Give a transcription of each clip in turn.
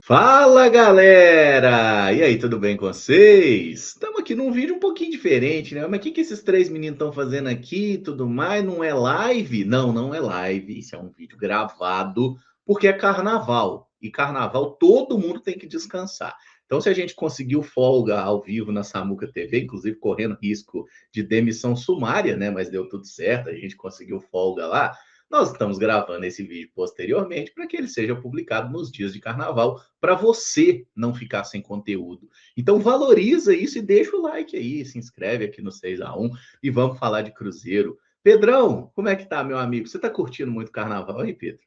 Fala galera! E aí, tudo bem com vocês? Estamos aqui num vídeo um pouquinho diferente, né? Mas o que esses três meninos estão fazendo aqui e tudo mais? Não é live? Não, não é live. Isso é um vídeo gravado porque é carnaval. E carnaval todo mundo tem que descansar. Então, se a gente conseguiu folga ao vivo na Samuca TV, inclusive correndo risco de demissão sumária, né? Mas deu tudo certo, a gente conseguiu folga lá. Nós estamos gravando esse vídeo posteriormente para que ele seja publicado nos dias de carnaval, para você não ficar sem conteúdo. Então valoriza isso e deixa o like aí, se inscreve aqui no 6x1 e vamos falar de Cruzeiro. Pedrão, como é que tá, meu amigo? Você tá curtindo muito carnaval aí, Pedro?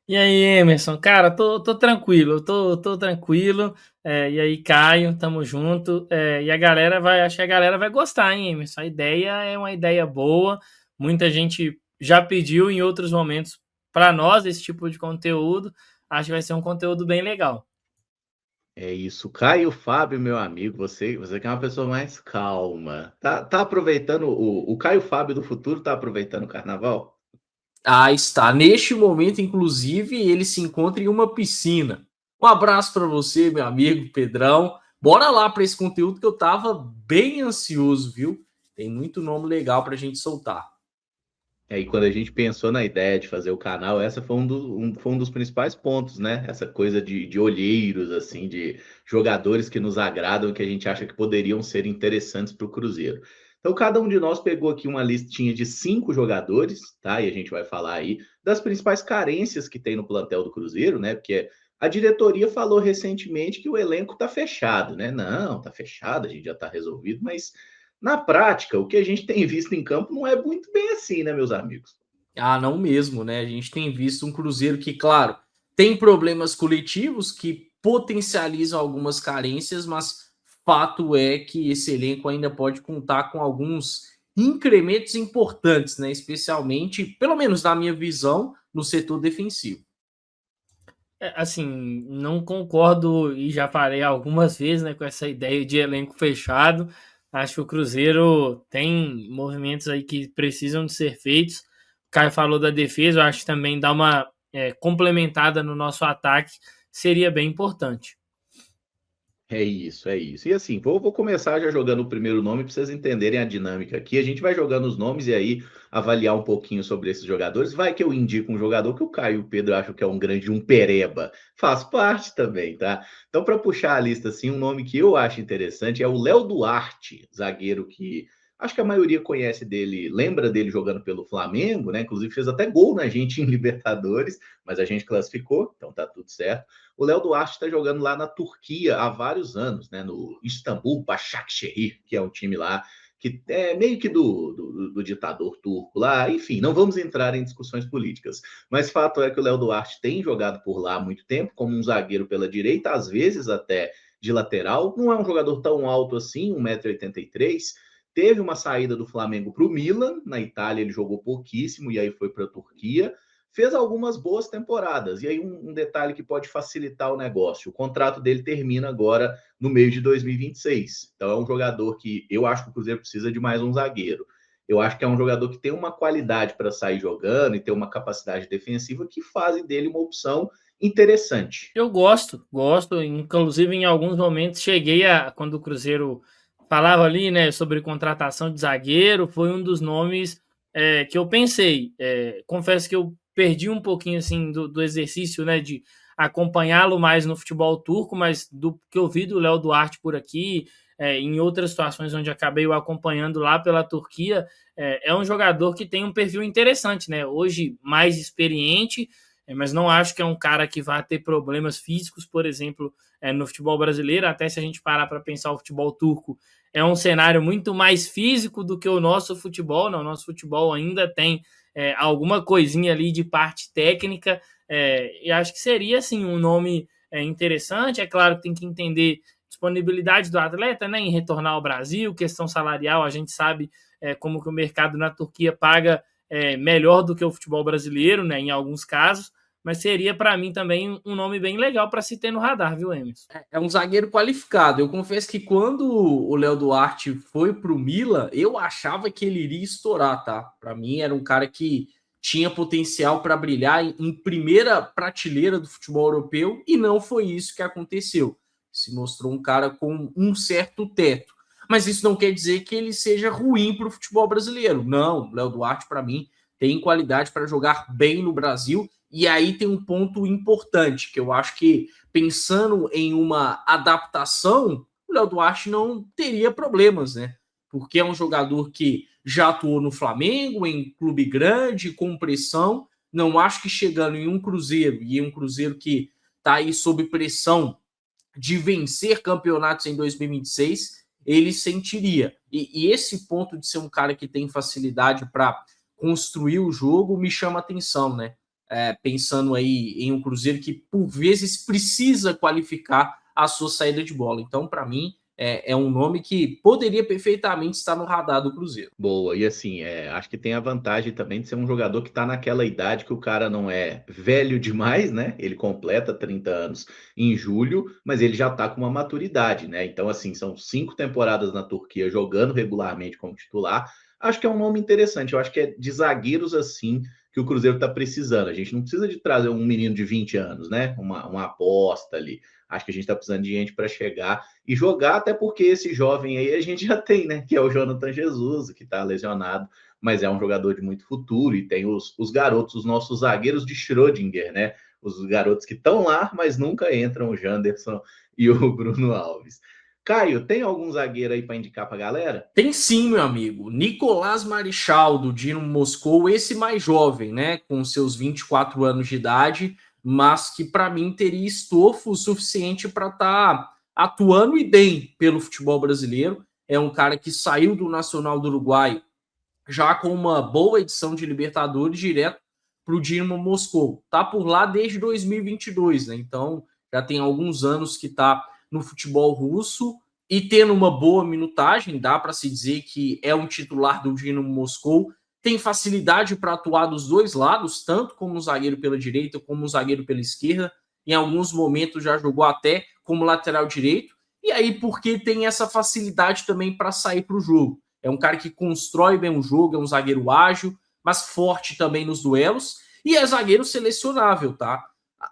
E aí, Emerson? Cara, tô tranquilo, tô tranquilo. E aí, Caio, tamo junto. E a galera acho que a galera vai gostar, hein, Emerson? A ideia é uma ideia boa. Muita gente já pediu em outros momentos para nós esse tipo de conteúdo. Acho que vai ser um conteúdo bem legal. É isso, Caio Fábio, meu amigo, você que é uma pessoa mais calma. Tá aproveitando o Caio Fábio do futuro, tá aproveitando o carnaval? Ah, está. Neste momento, inclusive, ele se encontra em uma piscina. Um abraço para você, meu amigo Pedrão. Bora lá para esse conteúdo que eu tava bem ansioso, viu? Tem muito nome legal para a gente soltar. E aí, quando a gente pensou na ideia de fazer o canal, essa foi foi um dos principais pontos, né? Essa coisa de olheiros, assim, de jogadores que nos agradam, que a gente acha que poderiam ser interessantes para o Cruzeiro. Então, cada um de nós pegou aqui uma listinha de 5 jogadores, tá? E a gente vai falar aí das principais carências que tem no plantel do Cruzeiro, né? Porque a diretoria falou recentemente que o elenco tá fechado, né? Não, tá fechado, a gente já tá resolvido, mas na prática, o que a gente tem visto em campo não é muito bem assim, né, meus amigos? Ah, não mesmo, né? A gente tem visto um Cruzeiro que, claro, tem problemas coletivos que potencializam algumas carências, mas fato é que esse elenco ainda pode contar com alguns incrementos importantes, né? Especialmente, pelo menos na minha visão, no setor defensivo. Assim, não concordo e já falei algumas vezes, né, com essa ideia de elenco fechado. Acho que o Cruzeiro tem movimentos aí que precisam de ser feitos. O Caio falou da defesa, eu acho que também dar uma complementada no nosso ataque seria bem importante. É isso, é isso. E assim, vou começar já jogando o primeiro nome para vocês entenderem a dinâmica aqui. A gente vai jogando os nomes e aí avaliar um pouquinho sobre esses jogadores. Vai que eu indico um jogador que o Caio e o Pedro acham que é um grande um pereba. Faz parte também, tá? Então, para puxar a lista, assim, um nome que eu acho interessante é o Léo Duarte, zagueiro que acho que a maioria conhece dele, lembra dele jogando pelo Flamengo, né? Inclusive fez até gol na gente em Libertadores, mas a gente classificou, então tá tudo certo. O Léo Duarte está jogando lá na Turquia há vários anos, né? No Istambul Başakşehir, que é um time lá que é meio que do ditador turco lá. Enfim, não vamos entrar em discussões políticas. Mas fato é que o Léo Duarte tem jogado por lá há muito tempo, como um zagueiro pela direita, às vezes até de lateral. Não é um jogador tão alto assim, 1,83 m. Teve uma saída do Flamengo para o Milan, na Itália ele jogou pouquíssimo e aí foi para a Turquia, fez algumas boas temporadas. E aí, um detalhe que pode facilitar o negócio: o contrato dele termina agora no meio de 2026. Então, é um jogador que eu acho que o Cruzeiro precisa de mais um zagueiro. Eu acho que é um jogador que tem uma qualidade para sair jogando e tem uma capacidade defensiva que fazem dele uma opção interessante. Eu gosto, inclusive em alguns momentos cheguei a, quando o Cruzeiro falava ali, né, sobre contratação de zagueiro, foi um dos nomes que eu pensei. Confesso que eu perdi um pouquinho assim do exercício, né, de acompanhá-lo mais no futebol turco, mas do que eu vi do Léo Duarte por aqui, em outras situações onde acabei o acompanhando lá pela Turquia, é um jogador que tem um perfil interessante, né? Hoje mais experiente, mas não acho que é um cara que vai ter problemas físicos, por exemplo, no futebol brasileiro. Até se a gente parar para pensar o futebol turco, é um cenário muito mais físico do que o nosso futebol. Não, o nosso futebol ainda tem alguma coisinha ali de parte técnica, e acho que seria assim um nome interessante. É claro que tem que entender disponibilidade do atleta, né, em retornar ao Brasil, questão salarial, a gente sabe como que o mercado na Turquia paga melhor do que o futebol brasileiro, né, em alguns casos, mas seria para mim também um nome bem legal para se ter no radar, viu, Emerson? É um zagueiro qualificado. Eu confesso que quando o Léo Duarte foi pro Milan, eu achava que ele iria estourar, tá? Para mim era um cara que tinha potencial para brilhar em primeira prateleira do futebol europeu, e não foi isso que aconteceu. Se mostrou um cara com um certo teto. Mas isso não quer dizer que ele seja ruim para o futebol brasileiro. Não, Léo Duarte, para mim, tem qualidade para jogar bem no Brasil. E aí tem um ponto importante, que eu acho que, pensando em uma adaptação, o Léo Duarte não teria problemas, né? Porque é um jogador que já atuou no Flamengo, em clube grande, com pressão. Não acho que chegando em um Cruzeiro, e um Cruzeiro que está aí sob pressão de vencer campeonatos em 2026, ele sentiria. E esse ponto de ser um cara que tem facilidade para construir o jogo me chama atenção, né? Pensando aí em um Cruzeiro que, por vezes, precisa qualificar a sua saída de bola. Então, para mim, é um nome que poderia perfeitamente estar no radar do Cruzeiro. Boa, e assim, acho que tem a vantagem também de ser um jogador que está naquela idade que o cara não é velho demais, né? Ele completa 30 anos em julho, mas ele já está com uma maturidade, né? Então, assim, são 5 temporadas na Turquia jogando regularmente como titular. Acho que é um nome interessante. Eu acho que é de zagueiros assim que o Cruzeiro está precisando. A gente não precisa de trazer um menino de 20 anos, né? Uma aposta ali. Acho que a gente está precisando de gente para chegar e jogar, até porque esse jovem aí a gente já tem, né? Que é o Jonathan Jesus, que está lesionado, mas é um jogador de muito futuro. E tem os garotos, os nossos zagueiros de Schrödinger, né? Os garotos que estão lá, mas nunca entram, o Janderson e o Bruno Alves. Caio, tem algum zagueiro aí para indicar para a galera? Tem sim, meu amigo. Nicolás Marichal, do Dinamo Moscou, esse mais jovem, né? Com seus 24 anos de idade, mas que para mim teria estofo suficiente para estar atuando e bem pelo futebol brasileiro. É um cara que saiu do Nacional do Uruguai já com uma boa edição de Libertadores direto para o Dinamo Moscou. Tá por lá desde 2022, né? Então já tem alguns anos que está no futebol russo e tendo uma boa minutagem, dá para se dizer que é um titular do Dinamo Moscou. Tem facilidade para atuar dos dois lados, tanto como zagueiro pela direita como zagueiro pela esquerda. Em alguns momentos já jogou até como lateral direito. E aí, porque tem essa facilidade também para sair para o jogo. É um cara que constrói bem o jogo, é um zagueiro ágil, mas forte também nos duelos. E é zagueiro selecionável, tá?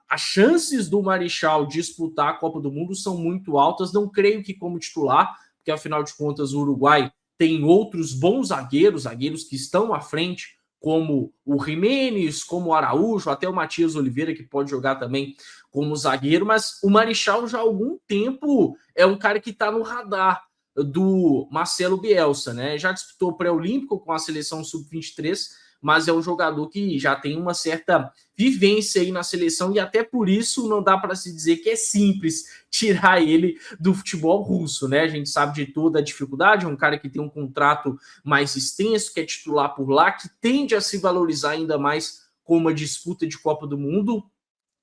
As chances do Marichal disputar a Copa do Mundo são muito altas. Não creio que como titular, porque afinal de contas o Uruguai tem outros bons zagueiros, zagueiros que estão à frente, como o Jiménez, como o Araújo, até o Matias Oliveira, que pode jogar também como zagueiro, mas o Marichal já há algum tempo é um cara que está no radar do Marcelo Bielsa, né? Já disputou pré-olímpico com a seleção sub-23, mas é um jogador que já tem uma certa vivência aí na seleção e até por isso não dá para se dizer que é simples tirar ele do futebol russo, né? A gente sabe de toda a dificuldade, é um cara que tem um contrato mais extenso, que é titular por lá, que tende a se valorizar ainda mais com uma disputa de Copa do Mundo,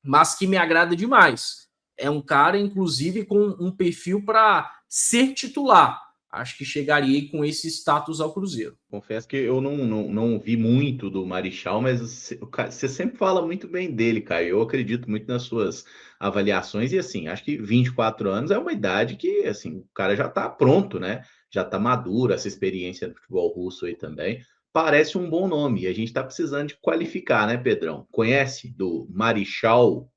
mas que me agrada demais. É um cara, inclusive, com um perfil para ser titular. Acho que chegaria com esse status ao Cruzeiro. Confesso que eu não vi muito do Marichal, mas você sempre fala muito bem dele, Caio. Eu acredito muito nas suas avaliações e, assim, acho que 24 anos é uma idade que, assim, o cara já está pronto, né? Já está maduro, essa experiência do futebol russo aí também. Parece um bom nome e a gente está precisando de qualificar, né, Pedrão? Conhece do Marichal,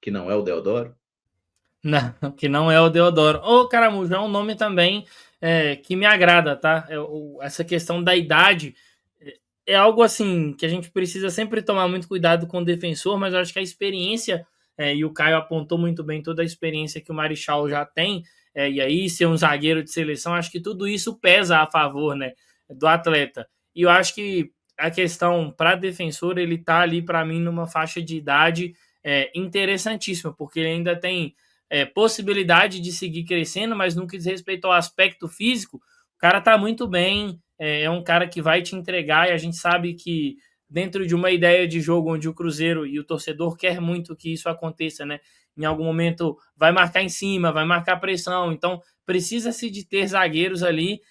que não é o Deodoro? Não, que não é o Deodoro. Ô, Caramujo, é um nome também que me agrada, tá? Essa questão da idade é algo assim que a gente precisa sempre tomar muito cuidado com o defensor, mas eu acho que a experiência, e o Caio apontou muito bem toda a experiência que o Marichal já tem, e aí ser um zagueiro de seleção, acho que tudo isso pesa a favor, né, do atleta. E eu acho que a questão para defensor, ele tá ali para mim numa faixa de idade interessantíssima, porque ele ainda tem possibilidade de seguir crescendo, mas no que diz respeito ao aspecto físico, o cara tá muito bem, é um cara que vai te entregar, e a gente sabe que dentro de uma ideia de jogo onde o Cruzeiro e o torcedor quer muito que isso aconteça, né? Em algum momento vai marcar em cima, vai marcar pressão, então precisa-se de ter zagueiros ali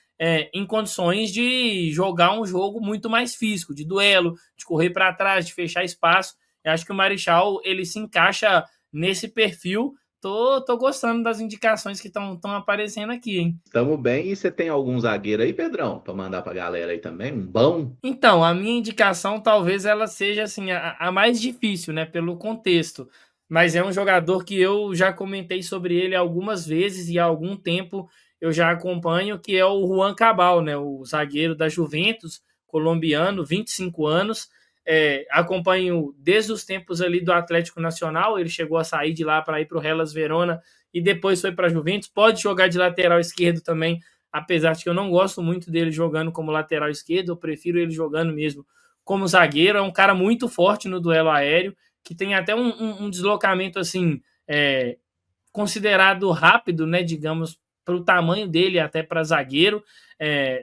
em condições de jogar um jogo muito mais físico, de duelo, de correr para trás, de fechar espaço. Eu acho que o Marichal ele se encaixa nesse perfil. tô gostando das indicações que estão aparecendo aqui, hein? Estamos bem. E você tem algum zagueiro aí, Pedrão, para mandar para a galera aí também? Um bom? Então, a minha indicação talvez ela seja assim a mais difícil, né, pelo contexto. Mas é um jogador que eu já comentei sobre ele algumas vezes e há algum tempo eu já acompanho, que é o Juan Cabal, né, o zagueiro da Juventus, colombiano, 25 anos. Acompanho desde os tempos ali do Atlético Nacional, ele chegou a sair de lá para ir para o Hellas Verona e depois foi para a Juventus. Pode jogar de lateral esquerdo também, apesar de que eu não gosto muito dele jogando como lateral esquerdo, eu prefiro ele jogando mesmo como zagueiro. É um cara muito forte no duelo aéreo, que tem até um deslocamento assim considerado rápido, né, digamos, para o tamanho dele, até para zagueiro.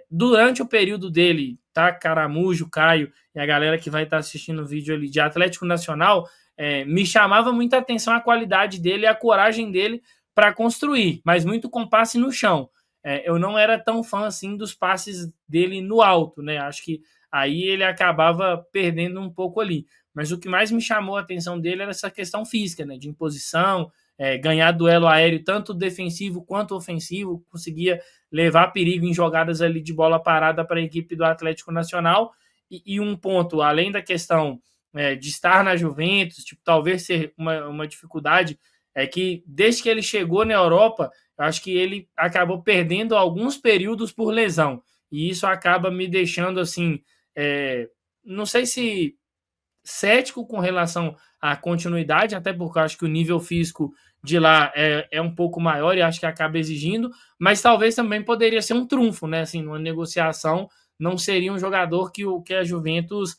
Durante o período dele, tá, Caramujo, Caio e a galera que vai estar assistindo o vídeo ali de Atlético Nacional, me chamava muita atenção a qualidade dele e a coragem dele para construir, mas muito com passe no chão. Eu não era tão fã assim dos passes dele no alto, né? Acho que aí ele acabava perdendo um pouco ali. Mas o que mais me chamou a atenção dele era essa questão física, né? De imposição, ganhar duelo aéreo, tanto defensivo quanto ofensivo, conseguia levar perigo em jogadas ali de bola parada para a equipe do Atlético Nacional. E um ponto, além da questão de estar na Juventus, tipo, talvez ser uma dificuldade, é que desde que ele chegou na Europa, eu acho que ele acabou perdendo alguns períodos por lesão. E isso acaba me deixando assim, não sei se cético com relação à continuidade, até porque eu acho que o nível físico de lá é um pouco maior e acho que acaba exigindo, mas talvez também poderia ser um trunfo, né? Assim, numa negociação, não seria um jogador que a Juventus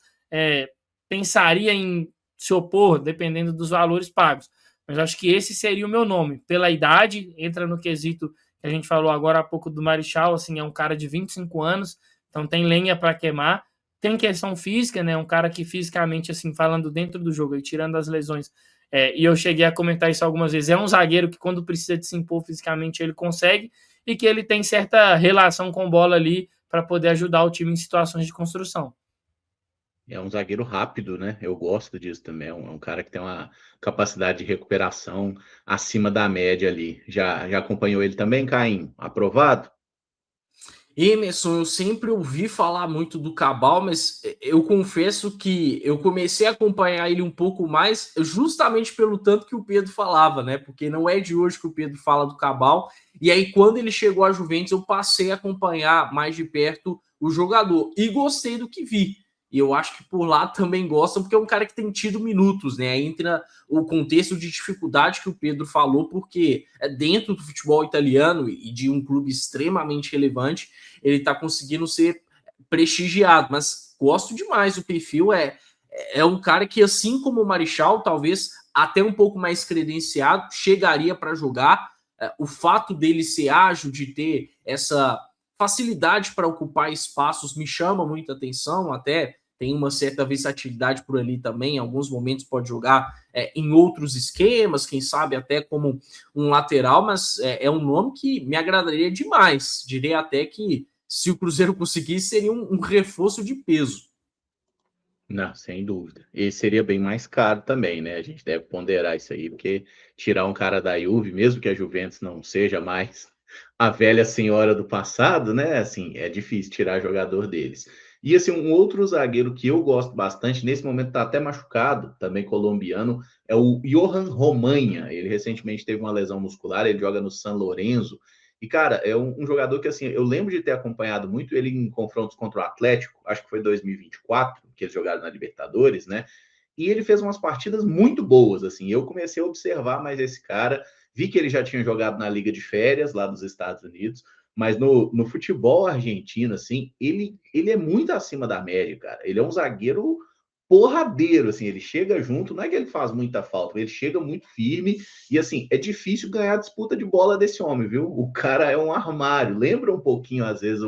pensaria em se opor, dependendo dos valores pagos. Mas acho que esse seria o meu nome. Pela idade, entra no quesito que a gente falou agora há pouco do Marechal, assim, é um cara de 25 anos, então tem lenha para queimar. Tem questão física, né? Um cara que fisicamente, assim, falando dentro do jogo e tirando as lesões, e eu cheguei a comentar isso algumas vezes, é um zagueiro que quando precisa de se impor fisicamente ele consegue e que ele tem certa relação com bola ali para poder ajudar o time em situações de construção. É um zagueiro rápido, né? Eu gosto disso também. É um cara que tem uma capacidade de recuperação acima da média ali. Já acompanhou ele também, Caim? Aprovado? Emerson, eu sempre ouvi falar muito do Cabal, mas eu confesso que eu comecei a acompanhar ele um pouco mais justamente pelo tanto que o Pedro falava, né? Porque não é de hoje que o Pedro fala do Cabal. E aí, quando ele chegou à Juventus, eu passei a acompanhar mais de perto o jogador e gostei do que vi. E eu acho que por lá também gostam, porque é um cara que tem tido minutos, né? Aí entra o contexto de dificuldade que o Pedro falou, porque é dentro do futebol italiano e de um clube extremamente relevante, ele está conseguindo ser prestigiado, mas gosto demais do perfil, é um cara que, assim como o Marechal, talvez até um pouco mais credenciado, chegaria para jogar. O fato dele ser ágil, de ter essa facilidade para ocupar espaços, me chama muita atenção, até tem uma certa versatilidade por ali também, em alguns momentos pode jogar em outros esquemas, quem sabe até como um lateral, mas é um nome que me agradaria demais, diria até que se o Cruzeiro conseguisse, seria um reforço de peso. Não, sem dúvida. E seria bem mais caro também, né? A gente deve ponderar isso aí, porque tirar um cara da Juve, mesmo que a Juventus não seja mais a velha senhora do passado, né? Assim, é difícil tirar jogador deles. E assim, um outro zagueiro que eu gosto bastante, nesse momento tá até machucado, também colombiano, é o Johan Romaña. Ele recentemente teve uma lesão muscular, ele joga no San Lorenzo. E, cara, é um jogador que, assim, eu lembro de ter acompanhado muito ele em confrontos contra o Atlético, acho que foi 2024, que eles jogaram na Libertadores, né? E ele fez umas partidas muito boas, assim. Eu comecei a observar mais esse cara, vi que ele já tinha jogado na Liga de Férias, lá dos Estados Unidos, mas no futebol argentino, assim, ele é muito acima da média, cara. Ele é um zagueiro porradeiro, assim, ele chega junto, não é que ele faz muita falta, ele chega muito firme e, assim, é difícil ganhar a disputa de bola desse homem, viu? O cara é um armário, lembra um pouquinho, às vezes,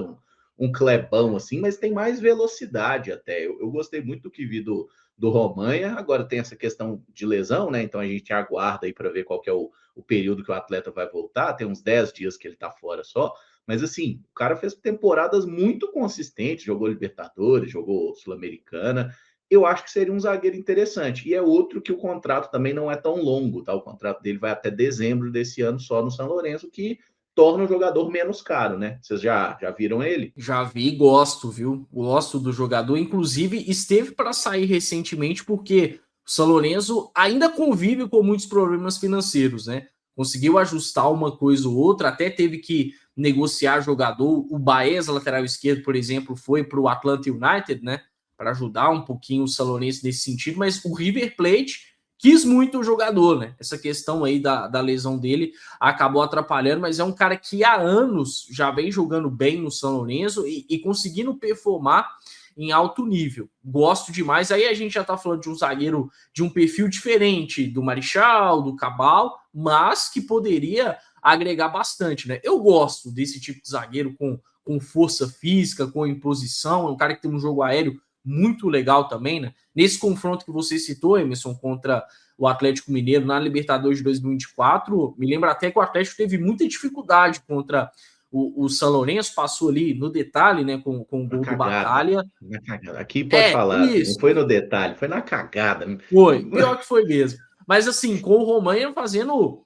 um Clebão, assim, mas tem mais velocidade até. Eu gostei muito do que vi do Romaña, agora tem essa questão de lesão, né? Então a gente aguarda aí para ver qual que é o período que o atleta vai voltar, tem uns 10 dias que ele tá fora só, mas assim, o cara fez temporadas muito consistentes, jogou Libertadores, jogou Sul-Americana, eu acho que seria um zagueiro interessante. E é outro que o contrato também não é tão longo, tá? O contrato dele vai até dezembro desse ano só no São Lourenço, que torna o jogador menos caro, né? Vocês já viram ele? Já vi, gosto, viu? Gosto do jogador. Inclusive, esteve para sair recentemente porque o São Lourenço ainda convive com muitos problemas financeiros, né? Conseguiu ajustar uma coisa ou outra, até teve que negociar jogador. O Baez, lateral esquerdo, por exemplo, foi para o Atlanta United, né? Para ajudar um pouquinho o São Lourenço nesse sentido, mas o River Plate quis muito o jogador, né? Essa questão aí da lesão dele acabou atrapalhando, mas é um cara que há anos já vem jogando bem no São Lourenço e conseguindo performar em alto nível. Gosto demais. Aí a gente já tá falando de um zagueiro de um perfil diferente do Marechal, do Cabal, mas que poderia agregar bastante, né? Eu gosto desse tipo de zagueiro com força física, com imposição, é um cara que tem um jogo aéreo muito legal também, né? Nesse confronto que você citou, Emerson, contra o Atlético Mineiro na Libertadores de 2024, me lembra até que o Atlético teve muita dificuldade contra o São Lourenço, passou ali no detalhe, né, com o gol do Batalha. Na cagada. Aqui pode falar, isso. não foi no detalhe, foi na cagada. Foi, pior que foi mesmo. Mas assim, com o Romainha fazendo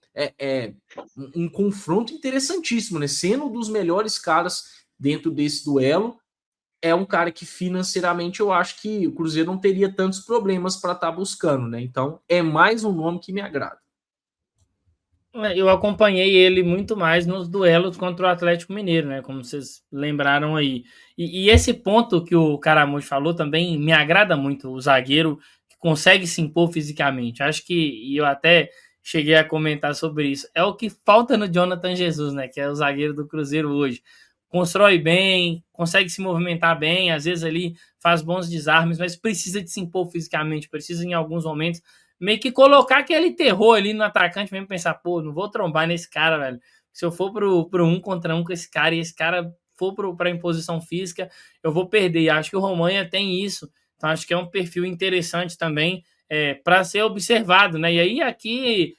um confronto interessantíssimo, né? Sendo um dos melhores caras dentro desse duelo, é um cara que financeiramente eu acho que o Cruzeiro não teria tantos problemas para estar buscando, né? Então é mais um nome que me agrada. Eu acompanhei ele muito mais nos duelos contra o Atlético Mineiro, né? Como vocês lembraram aí. E esse ponto que o Caramujo falou também me agrada muito, o zagueiro que consegue se impor fisicamente. Acho que, e eu até cheguei a comentar sobre isso, é o que falta no Jonathan Jesus, né? Que é o zagueiro do Cruzeiro hoje. Constrói bem, consegue se movimentar bem, às vezes ali faz bons desarmes, mas precisa de se impor fisicamente, precisa em alguns momentos meio que colocar aquele terror ali no atacante mesmo, pensar, pô, não vou trombar nesse cara, velho. Se eu for pro 1 contra 1 com esse cara e esse cara for pra imposição física, eu vou perder. E acho que o Romainha tem isso. Então acho que é um perfil interessante também para ser observado, né? E aí aqui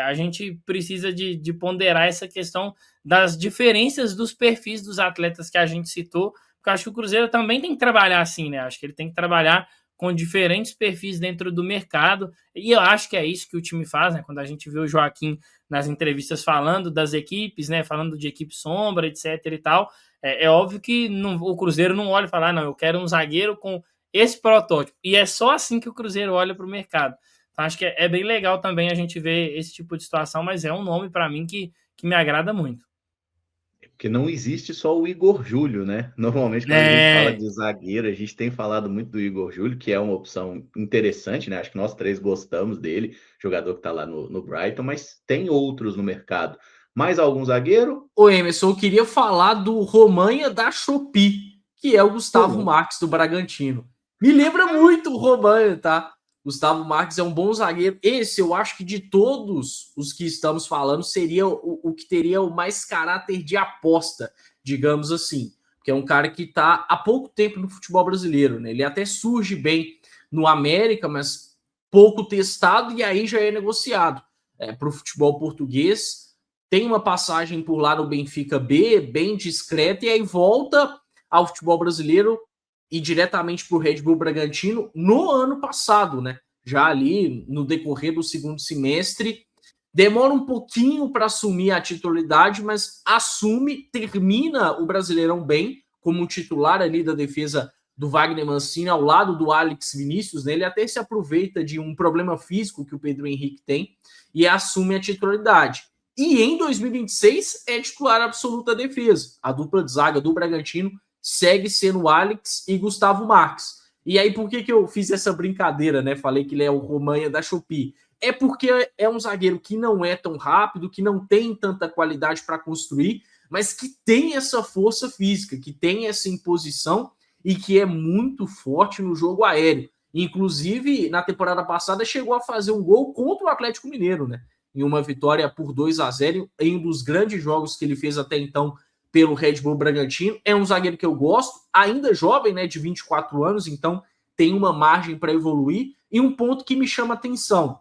a gente precisa de ponderar essa questão das diferenças dos perfis dos atletas que a gente citou, porque eu acho que o Cruzeiro também tem que trabalhar assim, né? Acho que ele tem que trabalhar com diferentes perfis dentro do mercado, e eu acho que é isso que o time faz, né? Quando a gente vê o Joaquim nas entrevistas falando das equipes, né? Falando de equipe sombra, etc e tal, é óbvio que o Cruzeiro não olha e fala, não, eu quero um zagueiro com esse protótipo, e é só assim que o Cruzeiro olha para o mercado. Então acho que é bem legal também a gente ver esse tipo de situação, mas é um nome para mim que me agrada muito. Porque não existe só o Igor Júlio, né? Normalmente, quando a gente fala de zagueiro, a gente tem falado muito do Igor Júlio, que é uma opção interessante, né? Acho que nós três gostamos dele, jogador que tá lá no Brighton, mas tem outros no mercado. Mais algum zagueiro? Ô, Emerson, eu queria falar do Romainha da Shopee, que é o Gustavo Marques do Bragantino. Me lembra muito o Romainha, tá? Gustavo Marques é um bom zagueiro. Esse, eu acho que de todos os que estamos falando, seria o que teria o mais caráter de aposta, digamos assim. Que é um cara que está há pouco tempo no futebol brasileiro, né? Ele até surge bem no América, mas pouco testado e aí já é negociado para o futebol português. Tem uma passagem por lá no Benfica B, bem discreta, e aí volta ao futebol brasileiro e diretamente para o Red Bull Bragantino no ano passado, né? Já ali no decorrer do segundo semestre. Demora um pouquinho para assumir a titularidade, mas assume, termina o Brasileirão bem, como um titular ali da defesa do Wagner Mancini, ao lado do Alex Vinícius, né? Ele até se aproveita de um problema físico que o Pedro Henrique tem e assume a titularidade. E em 2026 é titular absoluta da defesa. A dupla de zaga do Bragantino segue sendo Alex e Gustavo Marques. E aí, por que eu fiz essa brincadeira, né? Falei que ele é o Romainha da Shopee. É porque é um zagueiro que não é tão rápido, que não tem tanta qualidade para construir, mas que tem essa força física, que tem essa imposição e que é muito forte no jogo aéreo. Inclusive, na temporada passada, chegou a fazer um gol contra o Atlético Mineiro, né? Em uma vitória por 2-0, em um dos grandes jogos que ele fez até então pelo Red Bull Bragantino. É um zagueiro que eu gosto, ainda jovem, né, de 24 anos, então tem uma margem para evoluir. E um ponto que me chama atenção,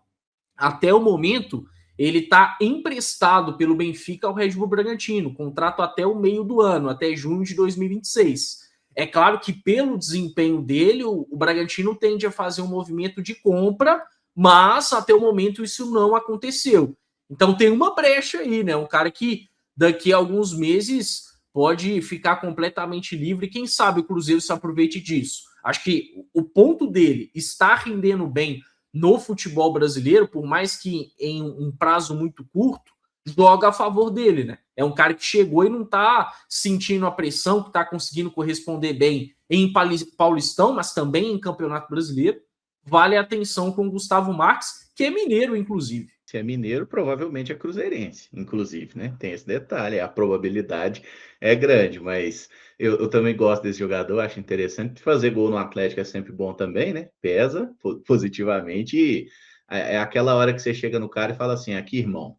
até o momento, ele está emprestado pelo Benfica ao Red Bull Bragantino, contrato até o meio do ano, até junho de 2026. É claro que pelo desempenho dele, o Bragantino tende a fazer um movimento de compra, mas até o momento isso não aconteceu. Então tem uma brecha aí, né? Um cara que daqui a alguns meses pode ficar completamente livre. Quem sabe o Cruzeiro se aproveite disso. Acho que o ponto dele está rendendo bem no futebol brasileiro, por mais que em um prazo muito curto, joga a favor dele, né? É um cara que chegou e não tá sentindo a pressão, que tá conseguindo corresponder bem em Paulistão, mas também em Campeonato Brasileiro. Vale a atenção com o Gustavo Marques, que é mineiro, inclusive. Se é mineiro, provavelmente é cruzeirense, inclusive, né? Tem esse detalhe, a probabilidade é grande, mas eu também gosto desse jogador, acho interessante. Fazer gol no Atlético é sempre bom também, né? Pesa positivamente e é aquela hora que você chega no cara e fala assim: aqui, irmão,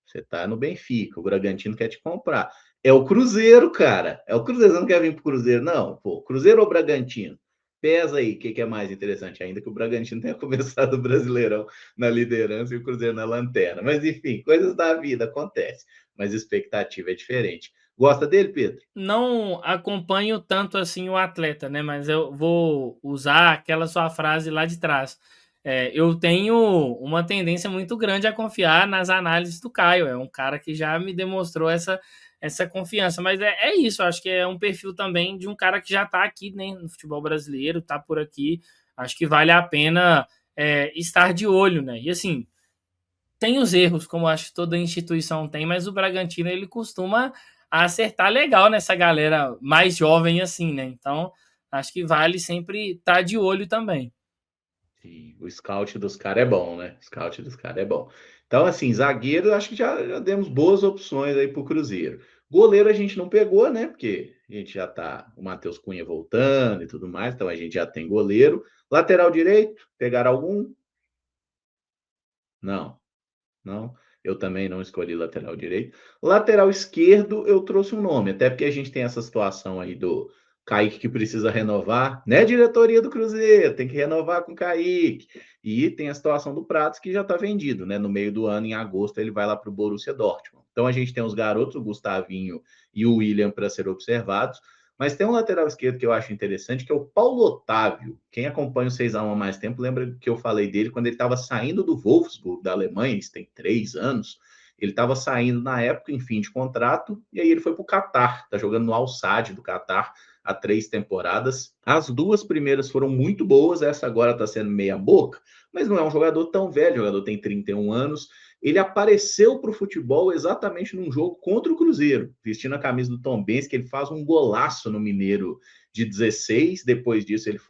você tá no Benfica, o Bragantino quer te comprar. É o Cruzeiro, cara. É o Cruzeiro, você não quer vir pro Cruzeiro, não? Pô, Cruzeiro ou Bragantino? Pesa aí, o que é mais interessante? Ainda que o Bragantino tenha começado o Brasileirão na liderança e o Cruzeiro na lanterna. Mas, enfim, coisas da vida acontecem. Mas expectativa é diferente. Gosta dele, Pedro? Não acompanho tanto assim o atleta, né? Mas eu vou usar aquela sua frase lá de trás. Eu tenho uma tendência muito grande a confiar nas análises do Caio. É um cara que já me demonstrou essa confiança. Mas é isso, acho que é um perfil também de um cara que já está aqui, né, no futebol brasileiro, está por aqui. Acho que vale a pena estar de olho, né? E assim, tem os erros, como acho que toda instituição tem, mas o Bragantino ele costuma acertar legal nessa galera mais jovem assim, né? Então, acho que vale sempre estar de olho também. Sim, o scout dos caras é bom, né? O scout dos caras é bom. Então, assim, zagueiro, acho que já demos boas opções aí pro Cruzeiro. Goleiro a gente não pegou, né? Porque a gente já tá, o Matheus Cunha voltando e tudo mais, então a gente já tem goleiro. Lateral direito, pegaram algum? Não, não. Eu também não escolhi lateral direito. Lateral esquerdo, eu trouxe um nome, até porque a gente tem essa situação aí do Kaique que precisa renovar, né? Diretoria do Cruzeiro, tem que renovar com o Kaique. E tem a situação do Pratos que já está vendido, né? No meio do ano, em agosto, ele vai lá para o Borussia Dortmund. Então a gente tem os garotos, o Gustavinho e o William, para ser observados. Mas tem um lateral esquerdo que eu acho interessante, que é o Paulo Otávio. Quem acompanha o 6x1 há mais tempo lembra que eu falei dele quando ele estava saindo do Wolfsburg, da Alemanha, isso tem 3 anos. Ele estava saindo na época, em fim de contrato, e aí ele foi para o Catar, está jogando no Al-Sadd do Catar há 3 temporadas. As 2 primeiras foram muito boas, essa agora está sendo meia boca, mas não é um jogador tão velho, o jogador tem 31 anos. Ele apareceu para o futebol exatamente num jogo contra o Cruzeiro, vestindo a camisa do Tombense, que ele faz um golaço no Mineiro de 16. Depois disso, ele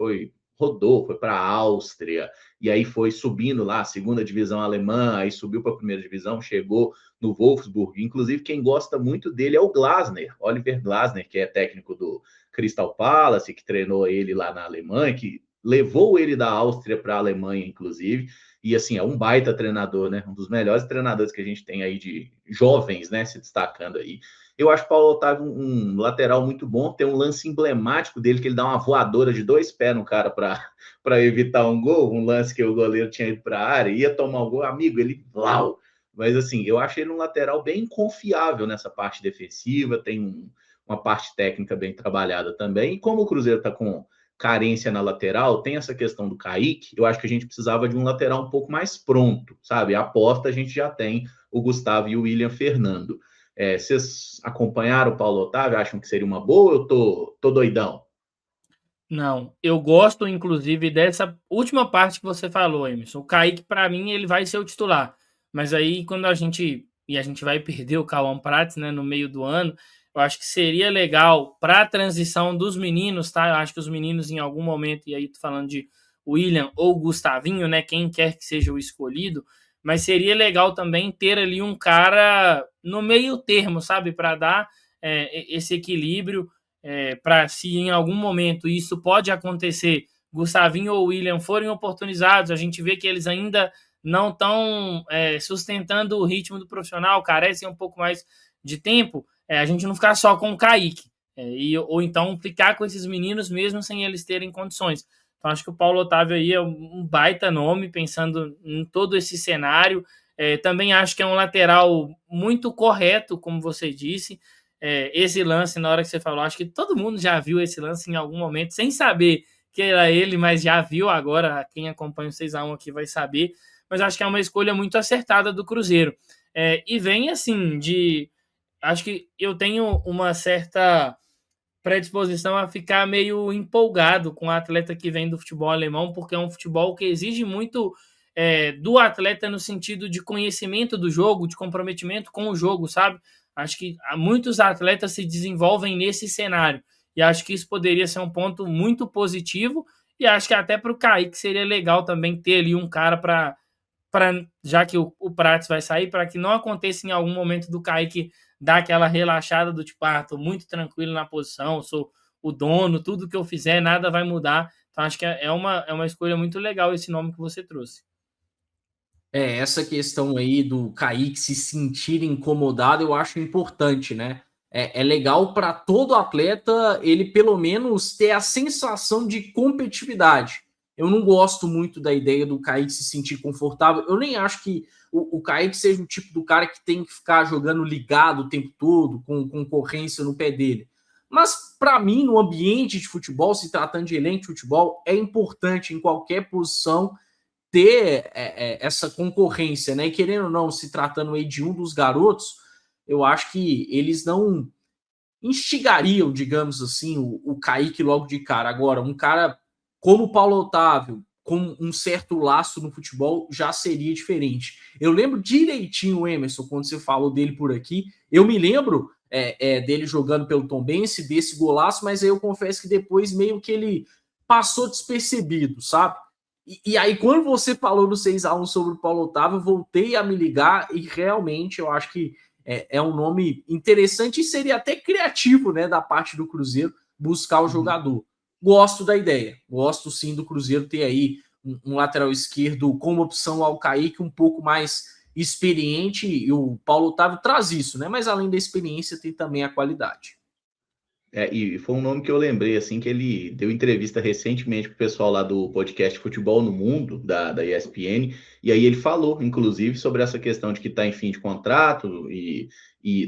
rodou, foi para a Áustria, e aí foi subindo lá, segunda divisão alemã, aí subiu para a primeira divisão, chegou no Wolfsburg. Inclusive, quem gosta muito dele é o Glasner, Oliver Glasner, que é técnico do Crystal Palace, que treinou ele lá na Alemanha, que levou ele da Áustria para a Alemanha, inclusive. E assim, é um baita treinador, né? Um dos melhores treinadores que a gente tem aí de jovens, né? Se destacando aí. Eu acho o Paulo Otávio um lateral muito bom. Tem um lance emblemático dele, que ele dá uma voadora de 2 pés no cara para evitar um gol. Um lance que o goleiro tinha ido para a área, ia tomar um gol, amigo, ele blau. Mas assim, eu acho ele um lateral bem confiável nessa parte defensiva, tem uma parte técnica bem trabalhada também. E como o Cruzeiro está com carência na lateral, tem essa questão do Kaique, eu acho que a gente precisava de um lateral um pouco mais pronto, sabe? A aposta a gente já tem o Gustavo e o William Fernando. Vocês acompanharam o Paulo Otávio? Acham que seria uma boa ou eu tô doidão? Não, eu gosto inclusive dessa última parte que você falou, Emerson. O Kaique, para mim, ele vai ser o titular. Mas aí, quando a gente vai perder o Cauã Prats, né, no meio do ano, eu acho que seria legal para a transição dos meninos, tá? Eu acho que os meninos, em algum momento, e aí tô falando de William ou Gustavinho, né, quem quer que seja o escolhido, mas seria legal também ter ali um cara no meio termo, sabe, para dar esse equilíbrio para se em algum momento isso pode acontecer, Gustavinho ou William forem oportunizados, a gente vê que eles ainda não estão sustentando o ritmo do profissional, carecem um pouco mais de tempo, a gente não ficar só com o Kaique, ou então ficar com esses meninos mesmo sem eles terem condições. Então acho que o Paulo Otávio aí é um baita nome, pensando em todo esse cenário. Também acho que é um lateral muito correto, como você disse. esse lance na hora que você falou. Acho que todo mundo já viu esse lance em algum momento, sem saber que era ele, mas já viu agora. Quem acompanha o 6-1 aqui vai saber. Mas acho que é uma escolha muito acertada do Cruzeiro. E vem assim acho que eu tenho uma certa predisposição a ficar meio empolgado com o atleta que vem do futebol alemão, porque é um futebol que exige muito do atleta no sentido de conhecimento do jogo, de comprometimento com o jogo, sabe? Acho que muitos atletas se desenvolvem nesse cenário, e acho que isso poderia ser um ponto muito positivo, e acho que até para o Kaique seria legal também ter ali um cara para já que o Prates vai sair, para que não aconteça em algum momento do Kaique dar aquela relaxada do tipo, tô muito tranquilo na posição, sou o dono, tudo que eu fizer, nada vai mudar. Então, acho que é uma escolha muito legal esse nome que você trouxe. Essa questão aí do Kaique se sentir incomodado, eu acho importante, né? É legal para todo atleta ele pelo menos ter a sensação de competitividade. Eu não gosto muito da ideia do Kaique se sentir confortável. Eu nem acho que o Kaique seja o tipo do cara que tem que ficar jogando ligado o tempo todo, com concorrência no pé dele. Mas, para mim, no ambiente de futebol, se tratando de elenco de futebol, é importante em qualquer posição ter essa concorrência, né? E querendo ou não, se tratando aí de um dos garotos, eu acho que eles não instigariam, digamos assim, o Kaique logo de cara. Agora, um cara como o Paulo Otávio, com um certo laço no futebol, já seria diferente. Eu lembro direitinho, Emerson, quando você falou dele por aqui, eu me lembro dele jogando pelo Tombense, desse golaço, mas aí eu confesso que depois meio que ele passou despercebido, sabe? E aí, quando você falou no 6-1 sobre o Paulo Otávio, eu voltei a me ligar e realmente eu acho que é um nome interessante e seria até criativo, né, da parte do Cruzeiro buscar o jogador. Gosto da ideia, gosto sim do Cruzeiro ter aí um lateral esquerdo como opção ao Kaique, um pouco mais experiente, e o Paulo Otávio traz isso, né? Mas além da experiência, tem também a qualidade. E foi um nome que eu lembrei, assim, que ele deu entrevista recentemente pro pessoal lá do podcast Futebol no Mundo, da ESPN, e aí ele falou, inclusive, sobre essa questão de que está em fim de contrato e